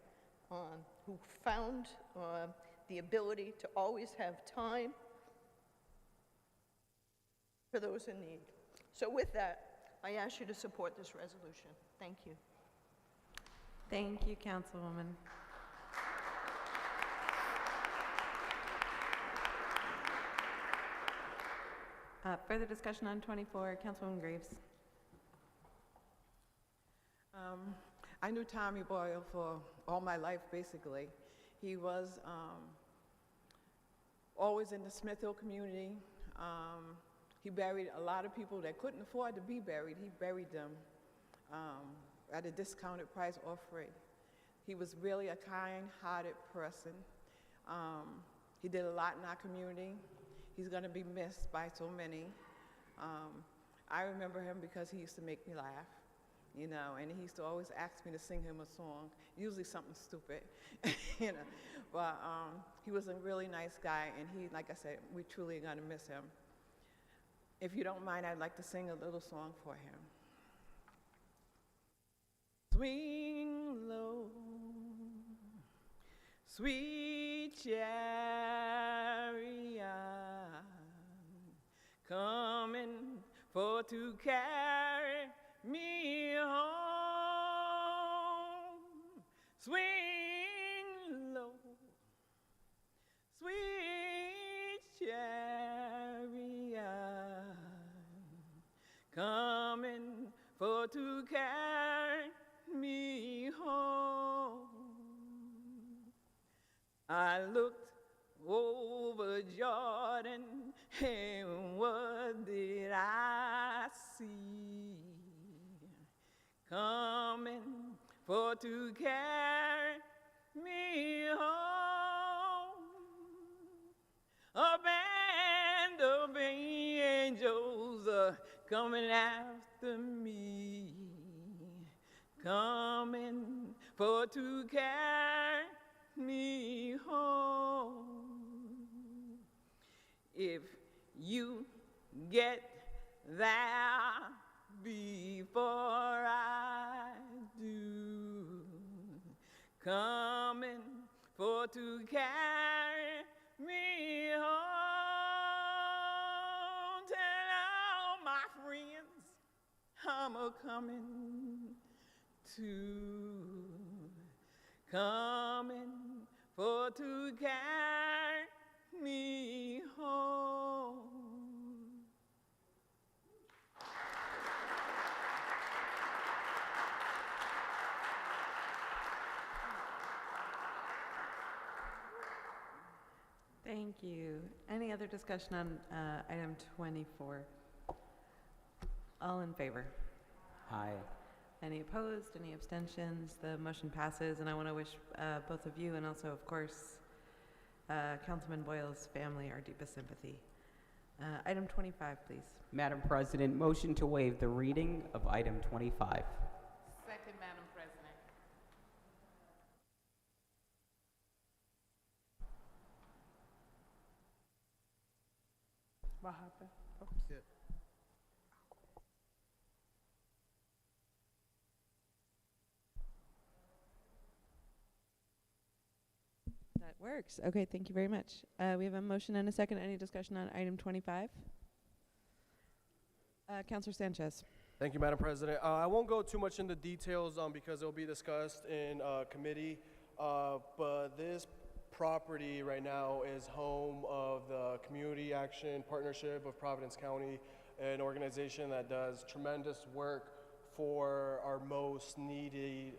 who found the ability to always have time for those in need. So with that, I ask you to support this resolution. Thank you. Thank you, Councilwoman. Further discussion on 24, Councilwoman Graves. I knew Tommy Boyle for all my life, basically. He was always in the Smith Hill community. He buried a lot of people that couldn't afford to be buried. He buried them at a discounted price or free. He was really a kind-hearted person. He did a lot in our community. He's going to be missed by so many. I remember him because he used to make me laugh, and he used to always ask me to sing him a song, usually something stupid, But he was a really nice guy, and he, like I said, we truly are going to miss him. If you don't mind, I'd like to sing a little song for him. Swing low, sweet chariot, coming for to carry me home. Swing low, sweet chariot, coming for to carry me home. I looked over Jordan, and what did I see? Coming for to carry coming after me, coming for to carry me home. If you get there before I do, coming for to carry me home. Tell all my friends I'm a-coming too, coming for to carry me home. Thank you. Any other discussion on item 24? All in favor? Aye. Any opposed? Any abstentions? The motion passes, and I want to wish both of you and also, of course, Councilman Boyle's family our deepest sympathy. Item 25, please. Madam President, motion to waive the reading of item 25. Second, Madam President. What happened? That works. Okay, thank you very much. We have a motion and a second. Any discussion on item 25? Councilor Sanchez. Thank you, Madam President. I won't go too much into details because it will be discussed in committee, but this property right now is home of the Community Action Partnership of Providence County, an organization that does tremendous work for our most needy,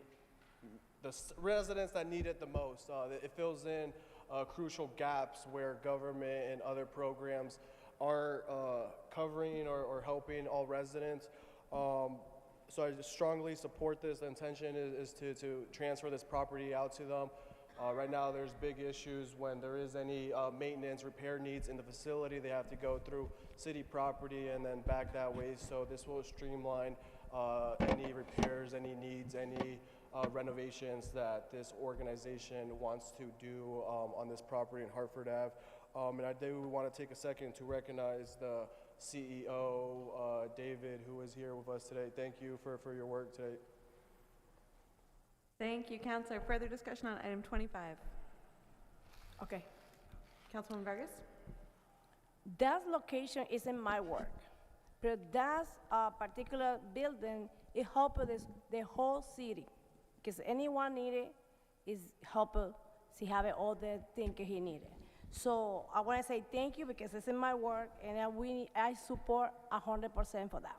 residents that need it the most. It fills in crucial gaps where government and other programs aren't covering or helping all residents. So I just strongly support this. The intention is to transfer this property out to them. Right now there's big issues when there is any maintenance, repair needs in the facility. They have to go through city property and then back that way. So this will streamline any repairs, any needs, any renovations that this organization wants to do on this property in Hartford Ave. And I do want to take a second to recognize the CEO, David, who is here with us today. Thank you for your work today. Thank you, Councilor. Further discussion on item 25? Okay. Councilwoman Vargas? That location isn't my work, but that particular building, it helps the whole city. Because anyone needed is help he have all the things he needed. So I want to say thank you because it's in my work, and I support 100% for that.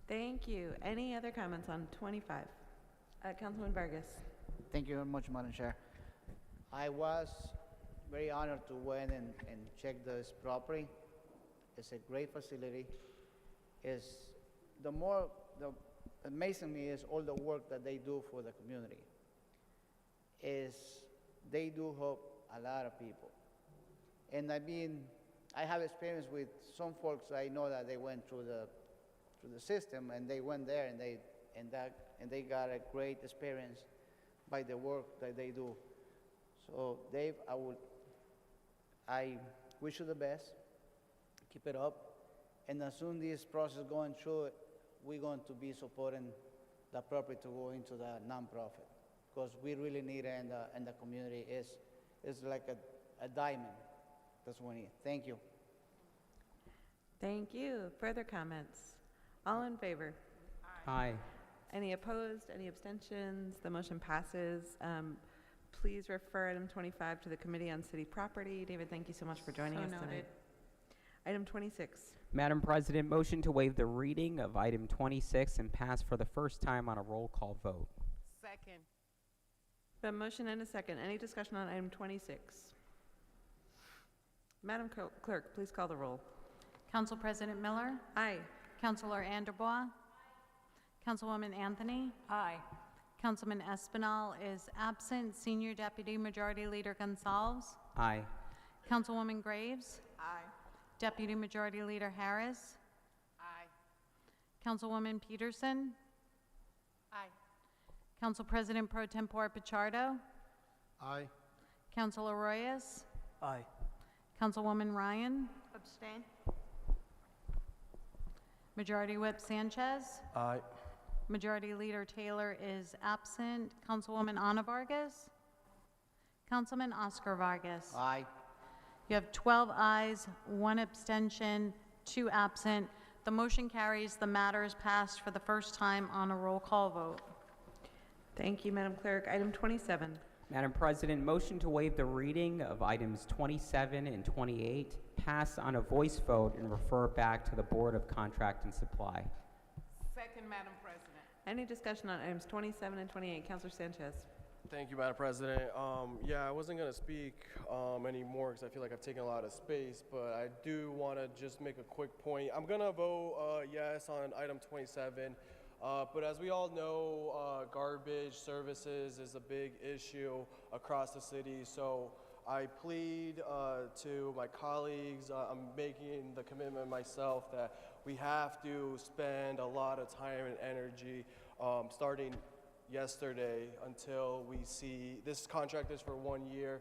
Thank you. Any other comments on 25? Councilman Vargas. Thank you very much, Madam Chair. I was very honored to went and check this property. It's a great facility. The amazing me is all the work that they do for the community. They do help a lot of people. And I have experience with some folks I know that they went through the system, and they went there and they got a great experience by the work that they do. So Dave, I wish you the best. Keep it up. And as soon as this process going through it, we're going to be supporting the property to go into the nonprofit, because we really need it, and the community is like a diamond. That's what we need. Thank you. Thank you. Further comments? All in favor? Aye. Any opposed? Any abstentions? The motion passes. Please refer item 25 to the Committee on City Property. David, thank you so much for joining us tonight. Item 26. Madam President, motion to waive the reading of item 26 and pass for the first time on a roll call vote. Second. A motion and a second. Any discussion on item 26? Madam Clerk, please call the roll. Council President Miller? Aye. Councilor Anderbaugh? Councilwoman Anthony? Aye. Councilman Espinal is absent. Senior Deputy Majority Leader Gonzalez? Aye. Councilwoman Graves? Aye. Deputy Majority Leader Harris? Councilwoman Peterson, Aye. Council President Pro Tempore Pichardo, Aye. Council Arroyas, Aye. Councilwoman Ryan, Abstain? Majority Whip Sanchez, Aye. Majority Leader Taylor is absent. Councilwoman Ana Vargas, Councilman Oscar Vargas. Aye. You have 12 ayes, 1 abstention, 2 absent. The motion carries. The matter is passed for the first time on a roll call vote. Thank you, Madam Clerk. Item 27. Madam President, motion to waive the reading of items 27 and 28, pass on a voice vote, and refer back to the Board of Contract and Supply. Second, Madam President. Any discussion on items 27 and 28? Councilor Sanchez. Thank you, Madam President. Yeah, I wasn't going to speak anymore because I feel like I've taken a lot of space, but I do want to just make a quick point. I'm going to vote yes on item 27, but as we all know, garbage services is a big issue across the city, so I plead to my colleagues, I'm making the commitment myself that we have to spend a lot of time and energy starting yesterday until we see, this contract is for 1 year.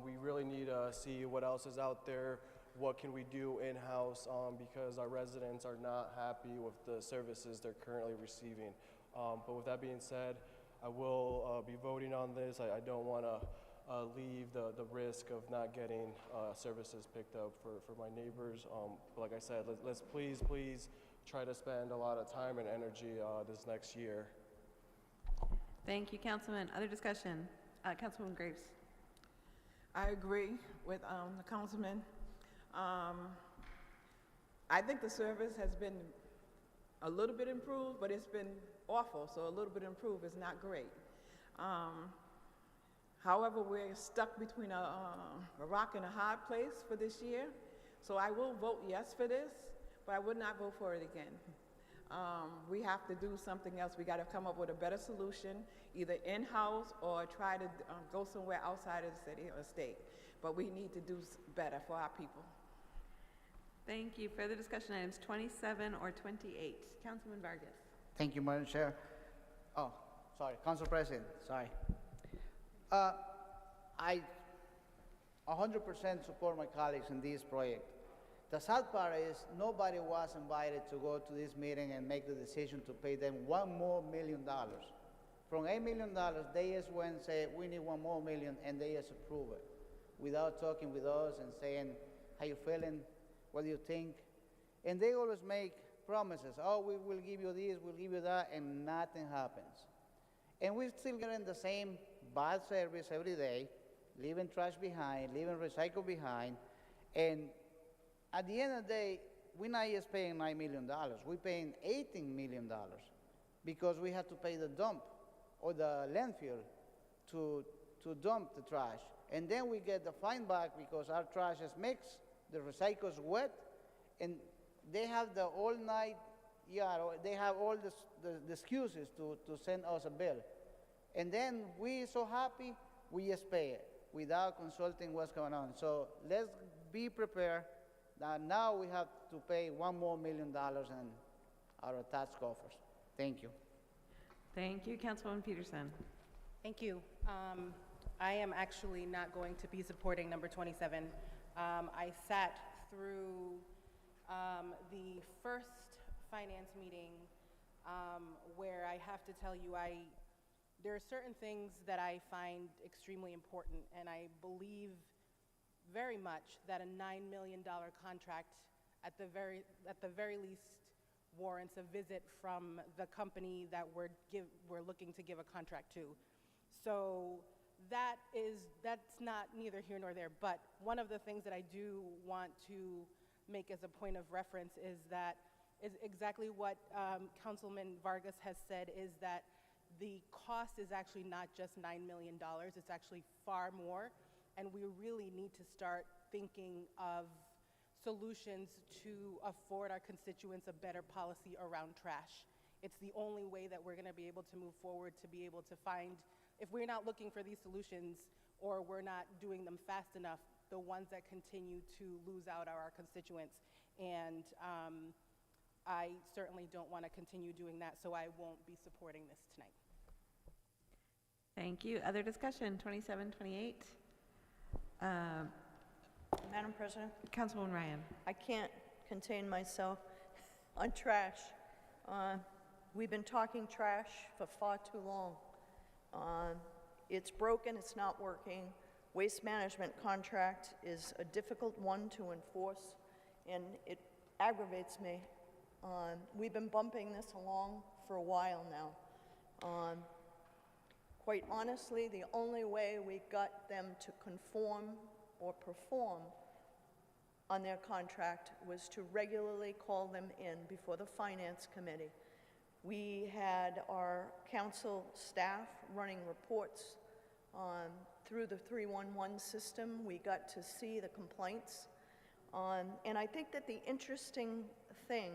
We really need to see what else is out there, what can we do in-house, because our residents are not happy with the services they're currently receiving. But with that being said, I will be voting on this. I don't want to leave the risk of not getting services picked up for my neighbors. But like I said, let's please try to spend a lot of time and energy this next year. Thank you, Councilman. Other discussion? Councilwoman Graves. I agree with the councilman. I think the service has been a little bit improved, but it's been awful, so a little bit improved is not great. However, we're stuck between a rock and a hard place for this year, so I will vote yes for this, but I would not vote for it again. We have to do something else. We got to come up with a better solution, either in-house or try to go somewhere outside of the city or state. But we need to do better for our people. Thank you. Further discussion items 27 or 28? Councilman Vargas. Thank you, Madam Chair. Oh, sorry, Council President, sorry. I 100% support my colleagues in this project. The sad part is nobody was invited to go to this meeting and make the decision to pay them $1 more million. From $8 million, they just went and said, we need $1 more million, and they just approve it without talking with us and saying, how you feeling, what do you think? And they always make promises, oh, we will give you this, we'll give you that, and nothing happens. And we're still getting the same bad service every day, leaving trash behind, leaving recycle behind, and at the end of the day, we're not just paying $9 million, we're paying $18 million because we have to pay the dump or the landfill to dump the trash. And then we get the fine back because our trash is mixed, the recycle's wet, and they have the all night, they have all the excuses to send us a bill. And then we're so happy, we just pay it without consulting what's going on. So let's be prepared. Now we have to pay $1 more million in our tax coffers. Thank you. Thank you, Councilwoman Peterson. Thank you. I am actually not going to be supporting number 27. I sat through the first finance meeting where I have to tell you there are certain things that I find extremely important, and I believe very much that a $9 million contract at the very least warrants a visit from the company that we're looking to give a contract to. So that's not neither here nor there, but one of the things that I do want to make as a point of reference is exactly what Councilman Vargas has said, is that the cost is actually not just $9 million, it's actually far more. And we really need to start thinking of solutions to afford our constituents a better policy around trash. It's the only way that we're going to be able to move forward, to be able to find, if we're not looking for these solutions or we're not doing them fast enough, the ones that continue to lose out are our constituents. And I certainly don't want to continue doing that, so I won't be supporting this tonight. Thank you. Other discussion, 27, 28? Madam President, Councilwoman Ryan. I can't contain myself on trash. We've been talking trash for far too long. It's broken, it's not working. Waste management contract is a difficult one to enforce, and it aggravates me. We've been bumping this along for a while now. Quite honestly, the only way we got them to conform or perform on their contract was to regularly call them in before the Finance Committee. We had our council staff running reports through the 311 system. We got to see the complaints. And I think that the interesting thing,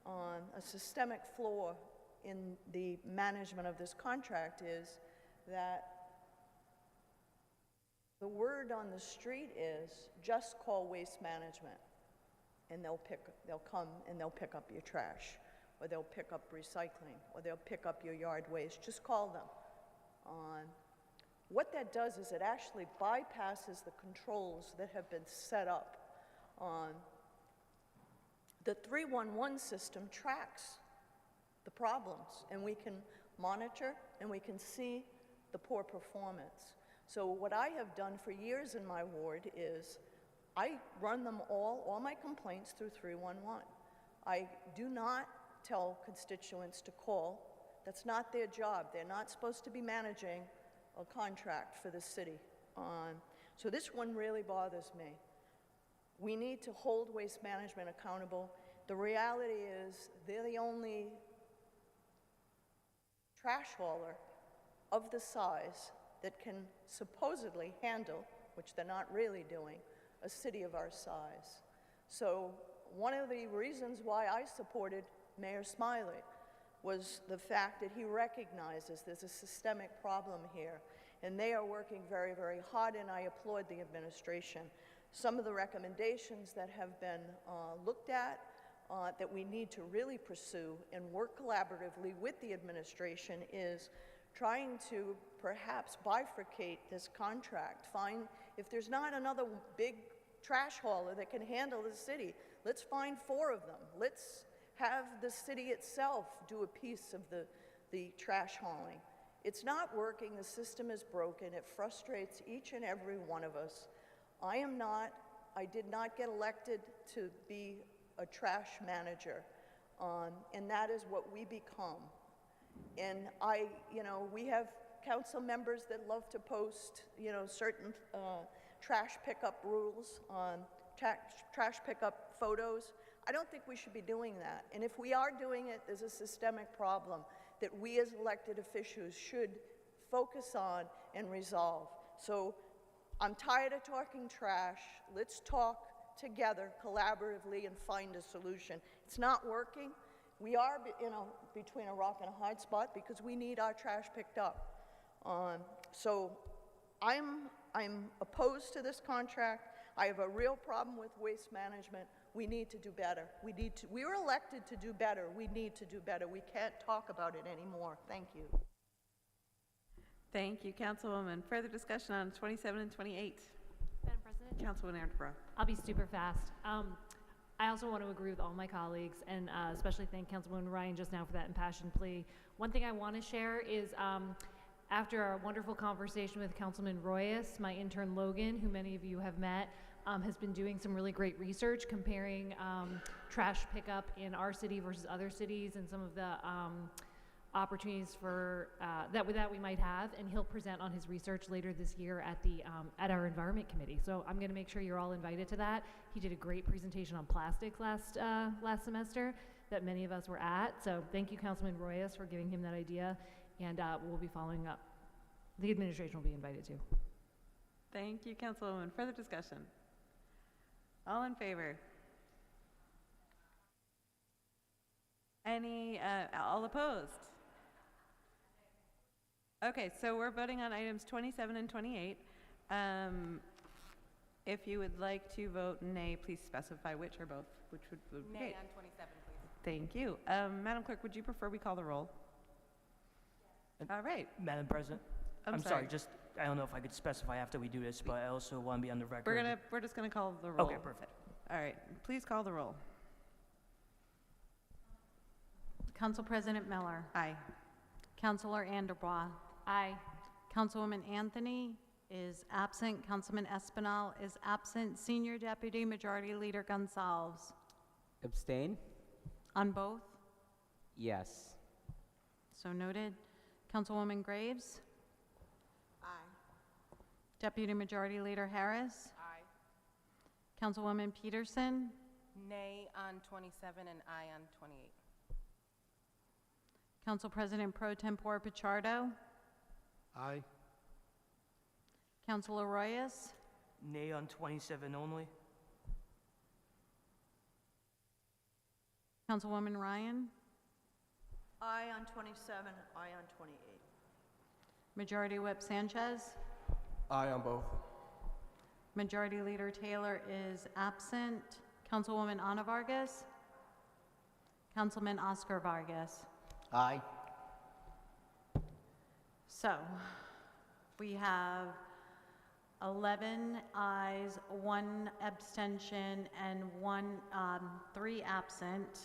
a systemic flaw in the management of this contract is that the word on the street is just call Waste Management and they'll come and they'll pick up your trash, or they'll pick up recycling, or they'll pick up your yard waste. Just call them. What that does is it actually bypasses the controls that have been set up. The 311 system tracks the problems, and we can monitor and we can see the poor performance. So what I have done for years in my ward is I run them all my complaints through 311. I do not tell constituents to call. That's not their job. They're not supposed to be managing a contract for the city. So this one really bothers me. We need to hold Waste Management accountable. The reality is they're the only trash hauler of the size that can supposedly handle, which they're not really doing, a city of our size. So one of the reasons why I supported Mayor Smiley was the fact that he recognizes there's a systemic problem here, and they are working very, very hard, and I applaud the administration. Some of the recommendations that have been looked at that we need to really pursue and work collaboratively with the administration is trying to perhaps bifurcate this contract. Find, if there's not another big trash hauler that can handle the city, let's find 4 of them. Let's have the city itself do a piece of the trash hauling. It's not working, the system is broken, it frustrates each and every one of us. I did not get elected to be a trash manager, and that is what we become. And we have council members that love to post, certain trash pickup rules, trash pickup photos. I don't think we should be doing that. And if we are doing it, there's a systemic problem that we as elected officials should focus on and resolve. So I'm tired of talking trash. Let's talk together collaboratively and find a solution. It's not working. We are, between a rock and a hard spot because we need our trash picked up. So I'm opposed to this contract. I have a real problem with waste management. We need to do better. We were elected to do better. We need to do better. We can't talk about it anymore. Thank you. Thank you, Councilwoman. Further discussion on 27 and 28? Madam President? Councilwoman Aaron. I'll be super fast. I also want to agree with all my colleagues and especially thank Councilwoman Ryan just now for that impassioned plea. One thing I want to share is after our wonderful conversation with Councilman Royas, my intern Logan, who many of you have met, has been doing some really great research comparing trash pickup in our city versus other cities and some of the opportunities for that we might have, and he'll present on his research later this year at the at our Environment Committee. So I'm going to make sure you're all invited to that. He did a great presentation on plastics last semester that many of us were at. So thank you, Councilman Royas, for giving him that idea, and we'll be following up. The administration will be invited too. Thank you, Councilwoman. Further discussion? All in favor? All opposed? Okay, so we're voting on items 27 and 28. If you would like to vote nay, please specify which or both, which would be Nay great. on 27, please. Thank you. Madam Clerk, would you prefer we call the roll? All right. Madam President? I'm sorry, sorry. just, I don't know if I could specify after we do this, but I also want to be on the record. We're just gonna call the roll. Okay, perfect. All right, please call the roll. Council President Miller. Aye. Councilor Anderbaugh. Aye. Councilwoman Anthony is absent. Councilman Espinal is absent. Senior Deputy Majority Leader Gonzalez. Abstain? On both? Yes. So noted. Councilwoman Graves. Aye. Deputy Majority Leader Harris. Aye. Councilwoman Peterson. Nay on 27 and aye on 28. Council President Pro Tempore Pichardo. Aye. Councilor Royas. Nay on 27 only. Councilwoman Ryan. Aye on 27, aye on 28. Majority Whip Sanchez. Aye on both. Majority Leader Taylor is absent. Councilwoman Ana Vargas. Councilman Oscar Vargas. Aye. So, we have 11 ayes, 1 abstention, and 3 absent,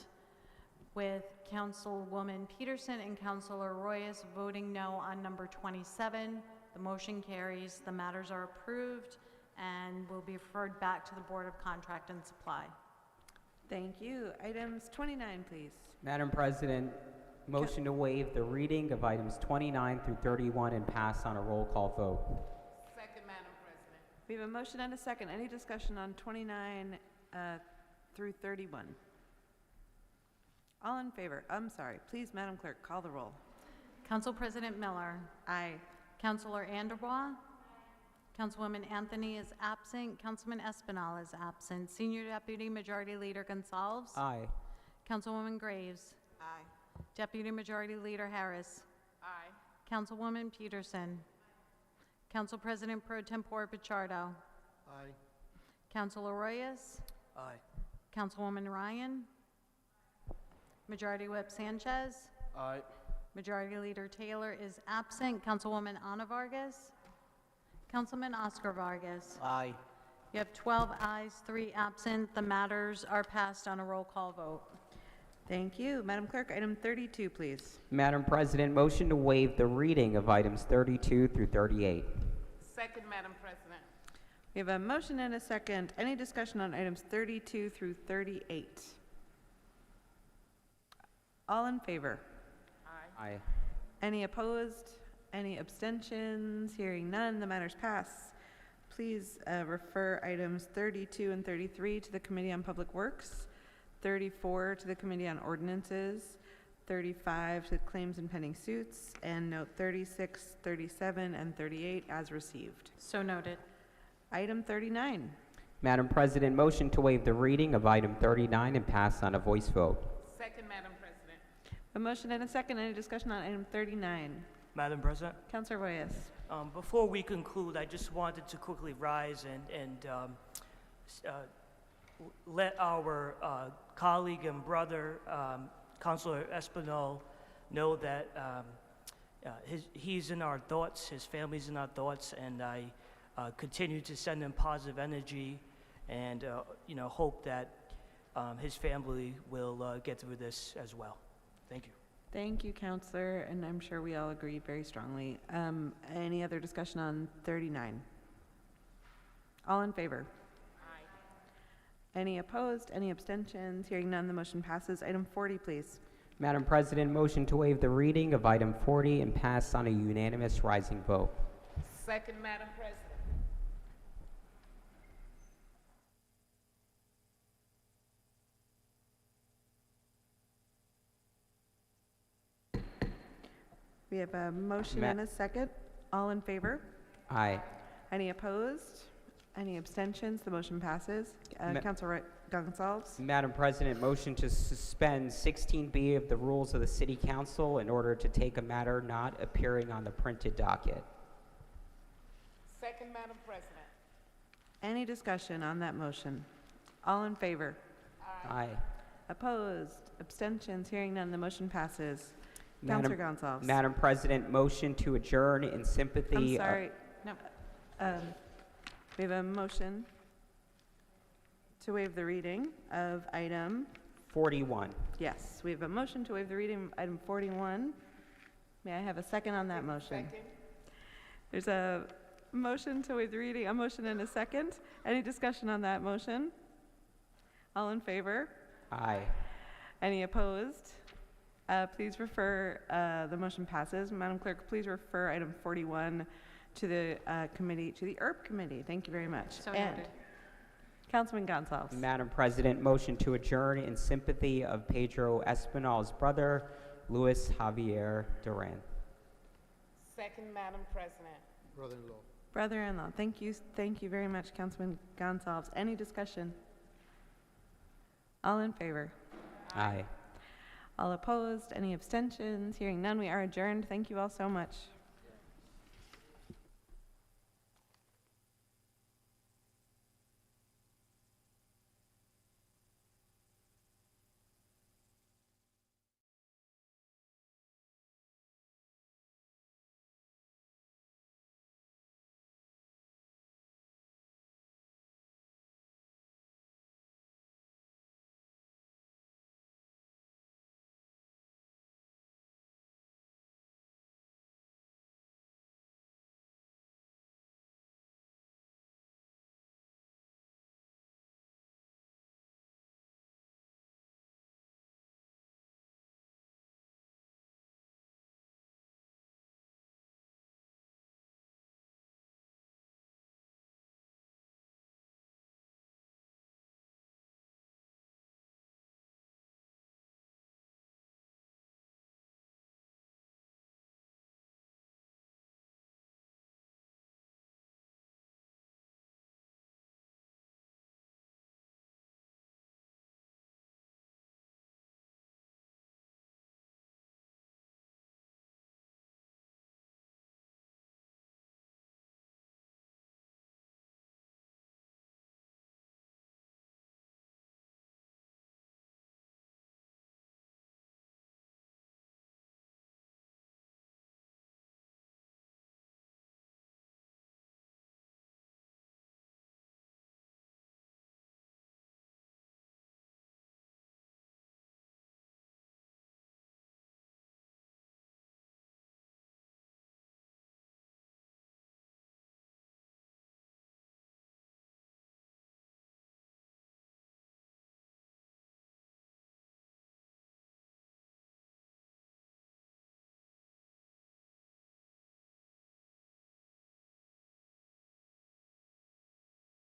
with Councilwoman Peterson and Councilor Royas voting no on number 27. The motion carries, the matters are approved, and will be referred back to the Board of Contract and Supply. Thank you. Items 29, please. Madam President, motion to waive the reading of items 29 through 31 and pass on a roll call vote. Second, Madam President. We have a motion and a second. Any discussion on 29 through 31? All in favor? I'm sorry. Please, Madam Clerk, call the roll. Council President Miller. Aye. Councilor Anderbaugh. Councilwoman Anthony is absent. Councilman Espinal is absent. Senior Deputy Majority Leader Gonzalez. Aye. Councilwoman Graves. Aye. Deputy Majority Leader Harris. Aye. Councilwoman Peterson. Council President Pro Tempore Pichardo. Aye. Councilor Royas. Aye. Councilwoman Ryan. Majority Whip Sanchez. Aye. Majority Leader Taylor is absent. Councilwoman Ana Vargas. Councilman Oscar Vargas. Aye. You have 12 ayes, 3 absent. The matters are passed on a roll call vote. Thank you. Madam Clerk, item 32, please. Madam President, motion to waive the reading of items 32 through 38. Second, Madam President. We have a motion and a second. Any discussion on items 32 through 38? All in favor? Aye. Aye. Any opposed? Any abstentions? Hearing none, the matters pass. Please refer items 32 and 33 to the Committee on Public Works, 34 to the Committee on Ordinances, 35 to Claims and Pending Suits, and note 36, 37, and 38 as received. So noted. Item 39. Madam President, motion to waive the reading of item 39 and pass on a voice vote. Second, Madam President. A motion and a second. Any discussion on item 39? Madam President? Councilor Royas. Before we conclude, I just wanted to quickly rise and let our colleague and brother, Councilor Espinal, know that he's in our thoughts, his family's in our thoughts, and I continue to send him positive energy and hope that his family will get through this as well. Thank you. Thank you, Councilor, and I'm sure we all agree very strongly. Any other discussion on 39? All in favor? Aye. Any opposed? Any abstentions? Hearing none, the motion passes. Item 40, please. Madam President, motion to waive the reading of item 40 and pass on a unanimous rising vote. Second, Madam President. We have a motion and a second. All in favor? Aye. Any opposed? Any abstentions? The motion passes. Councilor Gonzalez. Madam President, motion to suspend 16B of the rules of the City Council in order to take a matter not appearing on the printed docket. Second, Madam President. Any discussion on that motion? All in favor? Aye. Opposed? Abstentions? Hearing none, the motion passes. Counselor Gonsalves. Madam President, motion to adjourn in sympathy. I'm sorry. No. We have a motion to waive the reading of item, 41. yes, we have a motion to waive the reading of item 41. May I have a second on that motion? Second. There's a motion to waive the reading, a motion and a second. Any discussion on that motion? All in favor? Aye. Any opposed? Please refer, the motion passes. Madam Clerk, please refer item 41 to the committee, to the ERP committee. Thank you very much. So And noted. Councilman Gonsalves. Madam President, motion to adjourn in sympathy of Pedro Espinal's brother, Luis Javier Duran. Second, Madam President. Brother-in-law. Brother-in-law. Thank you very much, Councilman Gonsalves. Any discussion? All in favor? Aye. All opposed? Any abstentions? Hearing none, we are adjourned. Thank you all so much.